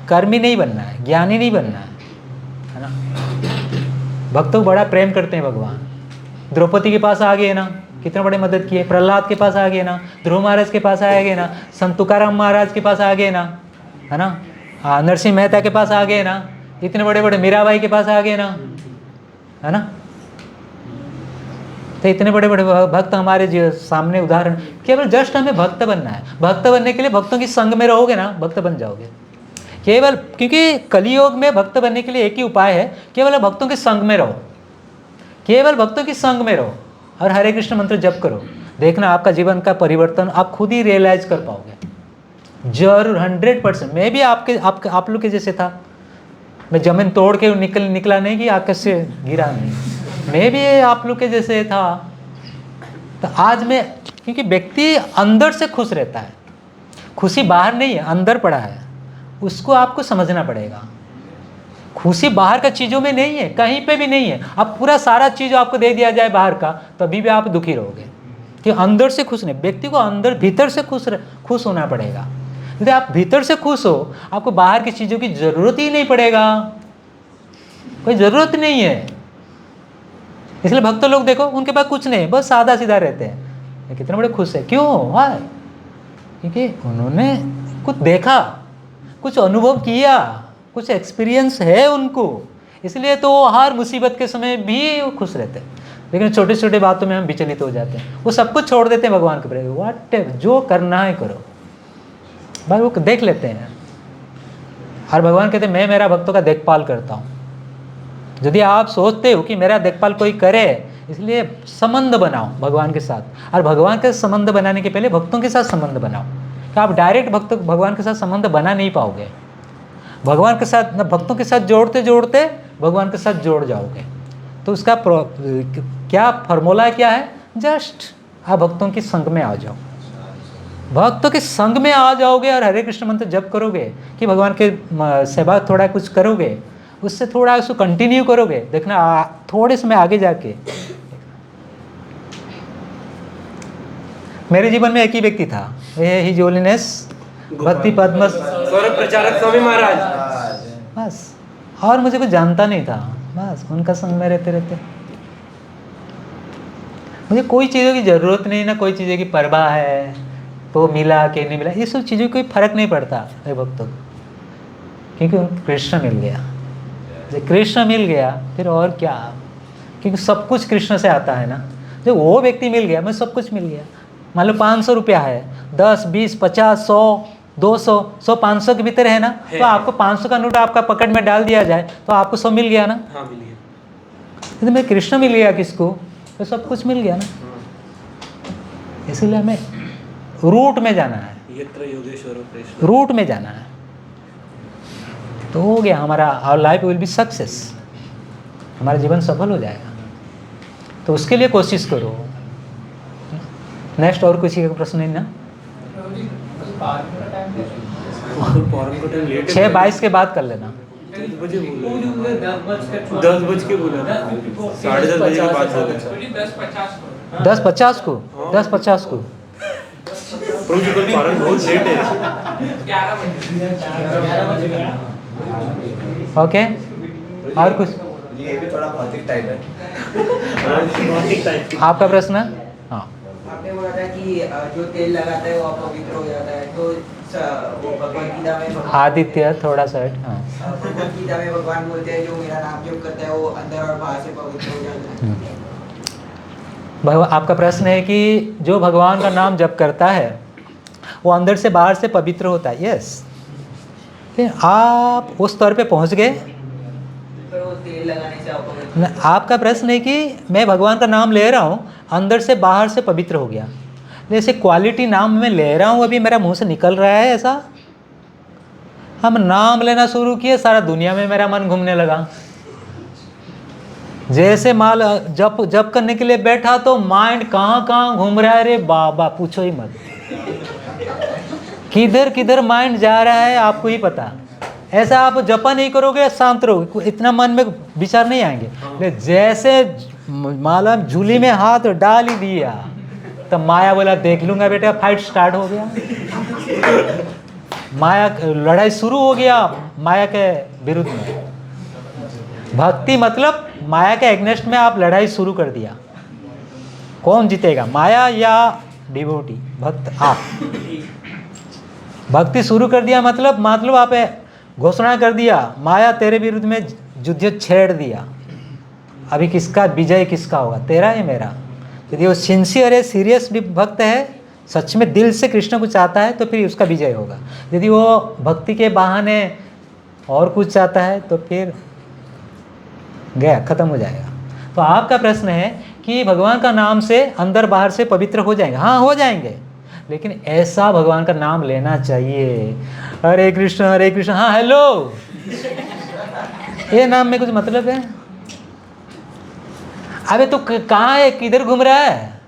कर्मी नहीं बनना है, ज्ञानी नहीं बनना है ना। भक्तों को बड़ा प्रेम करते हैं भगवान। द्रौपदी के पास आ गए ना, कितने बड़े मदद किए। प्रहलाद के पास आ गए ना, ध्रुव महाराज के पास आ गए ना, संत तुकाराम महाराज के पास आ गए ना, है ना। नरसिंह मेहता के पास आ गए ना, इतने बड़े बड़े मीराबाई के पास आ गए ना, है ना। तो इतने बड़े बड़े भक्त हमारे जो सामने उदाहरण। केवल जस्ट हमें भक्त बनना है। भक्त बनने के लिए भक्तों की संग में रहोगे ना, भक्त बन जाओगे। केवल क्योंकि कलियुग में भक्त बनने के लिए एक ही उपाय है, केवल भक्तों के संग में रहो, केवल भक्तों की संग में रहो और हरे कृष्ण मंत्र जप करो। देखना आपका जीवन का परिवर्तन आप खुद ही रियलाइज कर पाओगे जरूर, 100%। मैं भी आप लोग के जैसे था। मैं जमीन तोड़ के निकला नहीं कि आकाश से गिरा नहीं। मैं भी आप लोग के जैसे था। तो आज मैं, क्योंकि व्यक्ति अंदर से खुश रहता है, खुशी बाहर नहीं है, अंदर पड़ा है। उसको आपको समझना पड़ेगा। खुशी बाहर का चीज़ों में नहीं है, कहीं पे भी नहीं है। अब पूरा सारा चीज़ आपको दे दिया जाए बाहर का, तभी भी आप दुखी रहोगे। कि अंदर से खुश नहीं, व्यक्ति को अंदर भीतर से खुश होना पड़ेगा। यदि आप भीतर से खुश हो, आपको बाहर की चीज़ों की ज़रूरत ही नहीं पड़ेगा, कोई ज़रूरत नहीं है। इसलिए भक्त लोग देखो, उनके पास कुछ नहीं, बस सादा सीधा रहते हैं, कितने बड़े खुश है। क्यों? वाह, क्योंकि उन्होंने कुछ देखा, कुछ अनुभव किया, कुछ एक्सपीरियंस है उनको। इसलिए तो हर मुसीबत के समय भी वो खुश रहते हैं। लेकिन छोटे छोटे बातों में हम विचलित हो जाते हैं। वो सब कुछ छोड़ देते हैं भगवान के प्रति। व्हाट जो करना है करो, भाई वो देख लेते हैं। और भगवान कहते हैं मैं मेरा भक्तों का देखभाल करता हूँ। यदि आप सोचते हो कि मेरा देखभाल कोई करे, इसलिए संबंध बनाओ भगवान के साथ। और भगवान के संबंध बनाने के पहले भक्तों के साथ संबंध बनाओ। तो आप डायरेक्ट भगवान के साथ संबंध बना नहीं पाओगे। भगवान के साथ न, भक्तों के साथ जोड़ते जोड़ते भगवान के साथ जोड़ जाओगे। तो उसका क्या फॉर्मूला क्या है? जस्ट आप भक्तों की संग में आ जाओ। भक्तों के संग में आ जाओगे और हरे कृष्ण मंत्र जप करोगे, कि भगवान के सेवा थोड़ा कुछ करोगे, उससे थोड़ा उसको कंटिन्यू करोगे, देखना थोड़े समय आगे जाके। मेरे जीवन में एक ही व्यक्ति था, हिज होलीनेस भक्ति पद्म सौरभ प्रचारक स्वामी महाराज। बस, और मुझे कुछ जानता नहीं था। बस उनका संग में रहते रहते मुझे कोई चीज़ों की ज़रूरत नहीं, ना कोई चीज़ों की परवाह है, तो मिला कि नहीं मिला, ये सब चीज़ों कोई फर्क नहीं पड़ता है भक्तों को, क्योंकि उनको कृष्ण मिल गया। जब कृष्ण मिल गया फिर और क्या, क्योंकि सब कुछ कृष्ण से आता है ना। जब वो व्यक्ति मिल गया, मुझे सब कुछ मिल गया। मान लो 500 रुपया है, 10, 20, 50, 100, 200, 100, 500 के भीतर है ना, तो आपको 500 का नोट आपका पॉकेट में डाल दिया जाए तो आपको 100 मिल गया ना। हाँ, मिल गया। यदि मैं कृष्ण मिल गया किसको, तो सब कुछ मिल गया ना। इसीलिए हमें रूट में जाना है, यत्र योगेश्वरो कृष्ण, रूट में जाना है, तो हो गया हमारा। Our life will be success, हमारा जीवन सफल हो जाएगा। तो उसके लिए कोशिश करो। नेक्स्ट और किसी का प्रश्न नहीं ना? 6:22 के बाद कर लेना। 10 बजे बोला, 10 बज के बोला, 10:30 बजे के बाद बोला। 10:50 को, 10:50 को। प्रभु जी कल पारण बहुत लेट है। ओके, और कुछ? ये भी थोड़ा भौतिक टाइप है। भौतिक टाइप। आपका प्रश्न? हाँ, आपने बोला था कि जो तेल लगाता है वो अपवित्र हो जाता है, तो वो भगवद गीता में आदित्य थोड़ा सा हाँ। भगवद गीता में भगवान बोलते हैं जो मेरा नाम जप करता है वो अंदर और बाहर से पवित्र हो जाता है। आपका प्रश्न है कि जो भगवान का नाम जप करता है वो अंदर से बाहर से पवित्र होता है। यस, आप उस स्तर पे पहुंच गए। पर वो तेल लगाने से अपवित्र। आपका प्रश्न है कि मैं भगवान का नाम ले रहा हूँ, अंदर से बाहर से पवित्र हो गया। जैसे क्वालिटी नाम मैं ले रहा हूँ, अभी मेरा मुंह से निकल रहा है ऐसा। हम नाम लेना शुरू किए, सारा दुनिया में मेरा मन घूमने लगा। जैसे माल जब जब करने के लिए बैठा तो माइंड कहाँ कहाँ घूम रहा है, रे बाबा पूछो ही मत, किधर किधर माइंड जा रहा है आपको ही पता। ऐसा आप जपा नहीं करोगे शांत रहोगे, इतना मन में विचार नहीं आएंगे। लेकिन जैसे माला झूली में हाथ डाल ही दिया तो माया बोला देख लूंगा बेटा, फाइट स्टार्ट हो गया, माया लड़ाई शुरू हो गया माया के विरुद्ध में। भक्ति मतलब माया के एग्नेस्ट में आप लड़ाई शुरू कर दिया। कौन जीतेगा, माया या डिवोटी? भक्त आप। भक्ति शुरू कर दिया मतलब आप घोषणा कर दिया, माया तेरे विरुद्ध में युद्ध छेड़ दिया, अभी किसका विजय किसका होगा, तेरा या मेरा? यदि वो सिंसियर है, सीरियस भक्त है, सच में दिल से कृष्ण को चाहता है तो फिर उसका विजय होगा। यदि वो भक्ति के बहाने और कुछ चाहता है तो फिर गया, खत्म हो जाएगा। तो आपका प्रश्न है कि भगवान का नाम से अंदर बाहर से पवित्र हो जाएंगे। हाँ हो जाएंगे, लेकिन ऐसा भगवान का नाम लेना चाहिए, हरे कृष्ण हरे कृष्ण। हाँ हेलो, ये नाम में कुछ मतलब है? अबे तो कहाँ है, किधर घूम रहा है?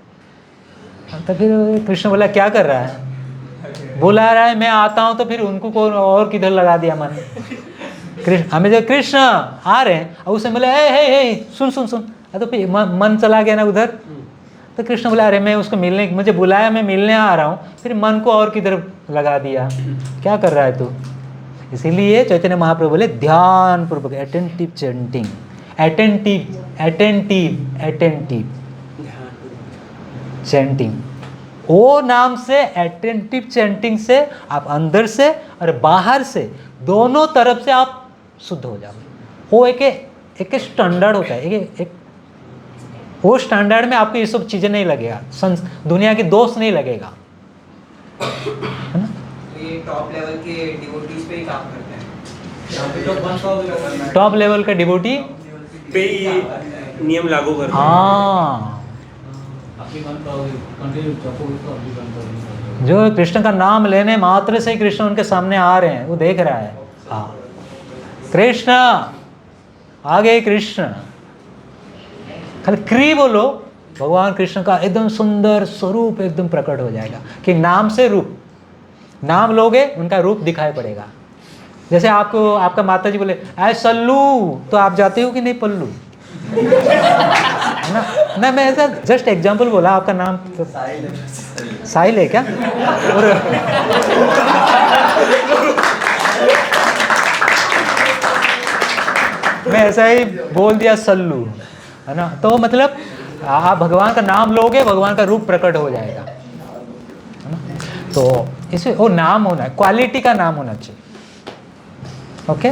तो फिर कृष्ण बोला क्या कर रहा है, बुला रहा है, मैं आता हूँ, तो फिर उनको कौन और किधर लगा दिया मन। कृष्ण हमें जब कृष्ण आ रहे हैं और उसे बोला हे सुन सुन सुन, तो फिर मन चला गया ना उधर। तो कृष्ण बोला अरे मैं उसको मिलने, मुझे बुलाया, मैं मिलने आ रहा हूँ, फिर मन को और किधर लगा दिया, क्या कर रहा है तू? इसीलिए चैतन्य महाप्रभु बोले ध्यान पूर्वक, attentive chanting, attentive attentive attentive chanting. वो नाम से, अटेंटिव चैंटिंग से आप अंदर से और बाहर से दोनों तरफ से आप शुद्ध हो जाओ। वो एक स्टैंडर्ड होता है, एक वो स्टैंडर्ड में आपको ये सब चीज़ें नहीं लगेगा, दुनिया के दोष नहीं लगेगा, है ना? ये टॉप लेवल के डिवोटीज पे ही काम करते हैं। टॉप लेवल का डिवोटी पे ये नियम लागू कर। हाँ, जो कृष्ण का नाम लेने मात्र से ही कृष्ण उनके सामने आ रहे हैं, वो देख रहा है, हाँ कृष्ण आ गए, कृष्ण खाली क्री बोलो, भगवान कृष्ण का एकदम सुंदर स्वरूप एकदम प्रकट हो जाएगा। कि नाम से रूप, नाम लोगे उनका रूप दिखाई पड़ेगा। जैसे आपको आपका माता जी बोले आए सल्लू, तो आप जाते हो कि नहीं पल्लू, है ना? मैं ऐसा जस्ट एग्जांपल बोला, आपका नाम तो साहिल है क्या? और मैं ऐसा ही बोल दिया सल्लू, है ना? तो मतलब आप भगवान का नाम लोगे, भगवान का रूप प्रकट हो जाएगा, है ना? तो इसे वो नाम होना है, क्वालिटी का नाम होना चाहिए। ओके,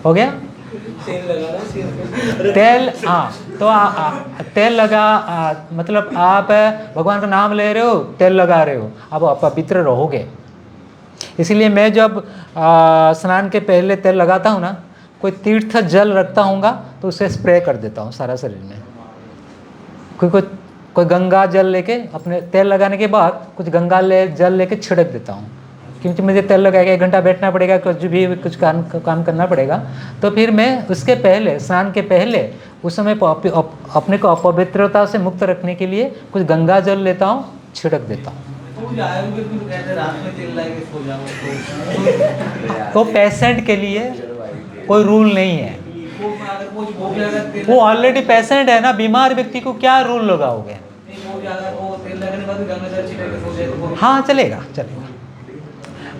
हो गया? तेल, हाँ तो तेल लगा, मतलब आप भगवान का नाम ले रहे हो, तेल लगा रहे हो, अब आप पवित्र रहोगे। इसीलिए मैं जब स्नान के पहले तेल लगाता हूँ ना, कोई तीर्थ जल रखता हूँगा तो उसे स्प्रे कर देता हूँ सारा शरीर में। कोई गंगा जल लेके, अपने तेल लगाने के बाद कुछ गंगा जल लेके छिड़क देता हूँ, क्योंकि मुझे तेल लगा के 1 घंटा बैठना पड़ेगा, कुछ काम करना पड़ेगा। तो फिर मैं उसके पहले, स्नान के पहले, उस समय अपने को अपवित्रता से मुक्त रखने के लिए कुछ गंगा जल लेता हूँ, छिड़क देता हूँ। तो पेशेंट के लिए कोई रूल नहीं है, वो ऑलरेडी पेशेंट है ना, बीमार व्यक्ति को क्या रूल लगाओगे? हाँ चलेगा,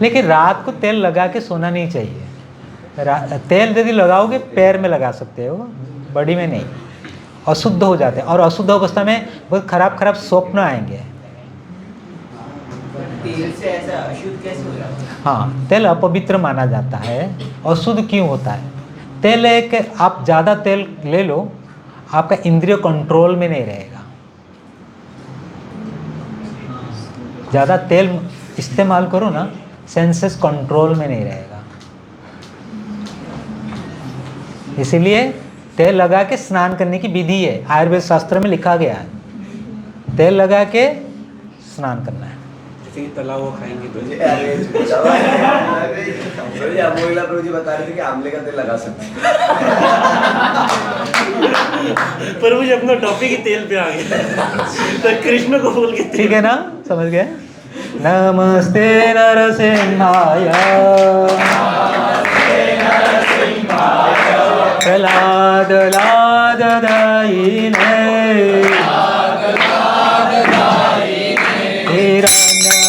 लेकिन रात को तेल लगा के सोना नहीं चाहिए। तेल यदि लगाओगे पैर में लगा सकते हो, बॉडी में नहीं, अशुद्ध हो जाते हैं, और अशुद्ध अवस्था में बहुत खराब स्वप्न आएंगे। तेल से ऐसा अशुद्ध कैसे हो जाता है? हाँ, तेल अपवित्र माना जाता है। अशुद्ध क्यों होता है? तेल एक, आप ज़्यादा तेल ले लो, आपका इंद्रिय कंट्रोल में नहीं रहेगा। ज़्यादा तेल इस्तेमाल करो ना, सेंसेस कंट्रोल में नहीं रहेगा। इसीलिए तेल लगा के स्नान करने की विधि है, आयुर्वेद शास्त्र में लिखा गया है, तेल लगा के स्नान करना है। तला हुआ खाएंगे तो अमोला प्रभु जी बता रहे थे कि आंवले का तेल लगा सकते हैं। पर मुझे अपना टॉपिक ही तेल पे आ गया तो कृष्ण को बोल के ठीक है ना, समझ गए? नमस्ते नरसिंहाय प्रहलाद लाददायिने हिरण्य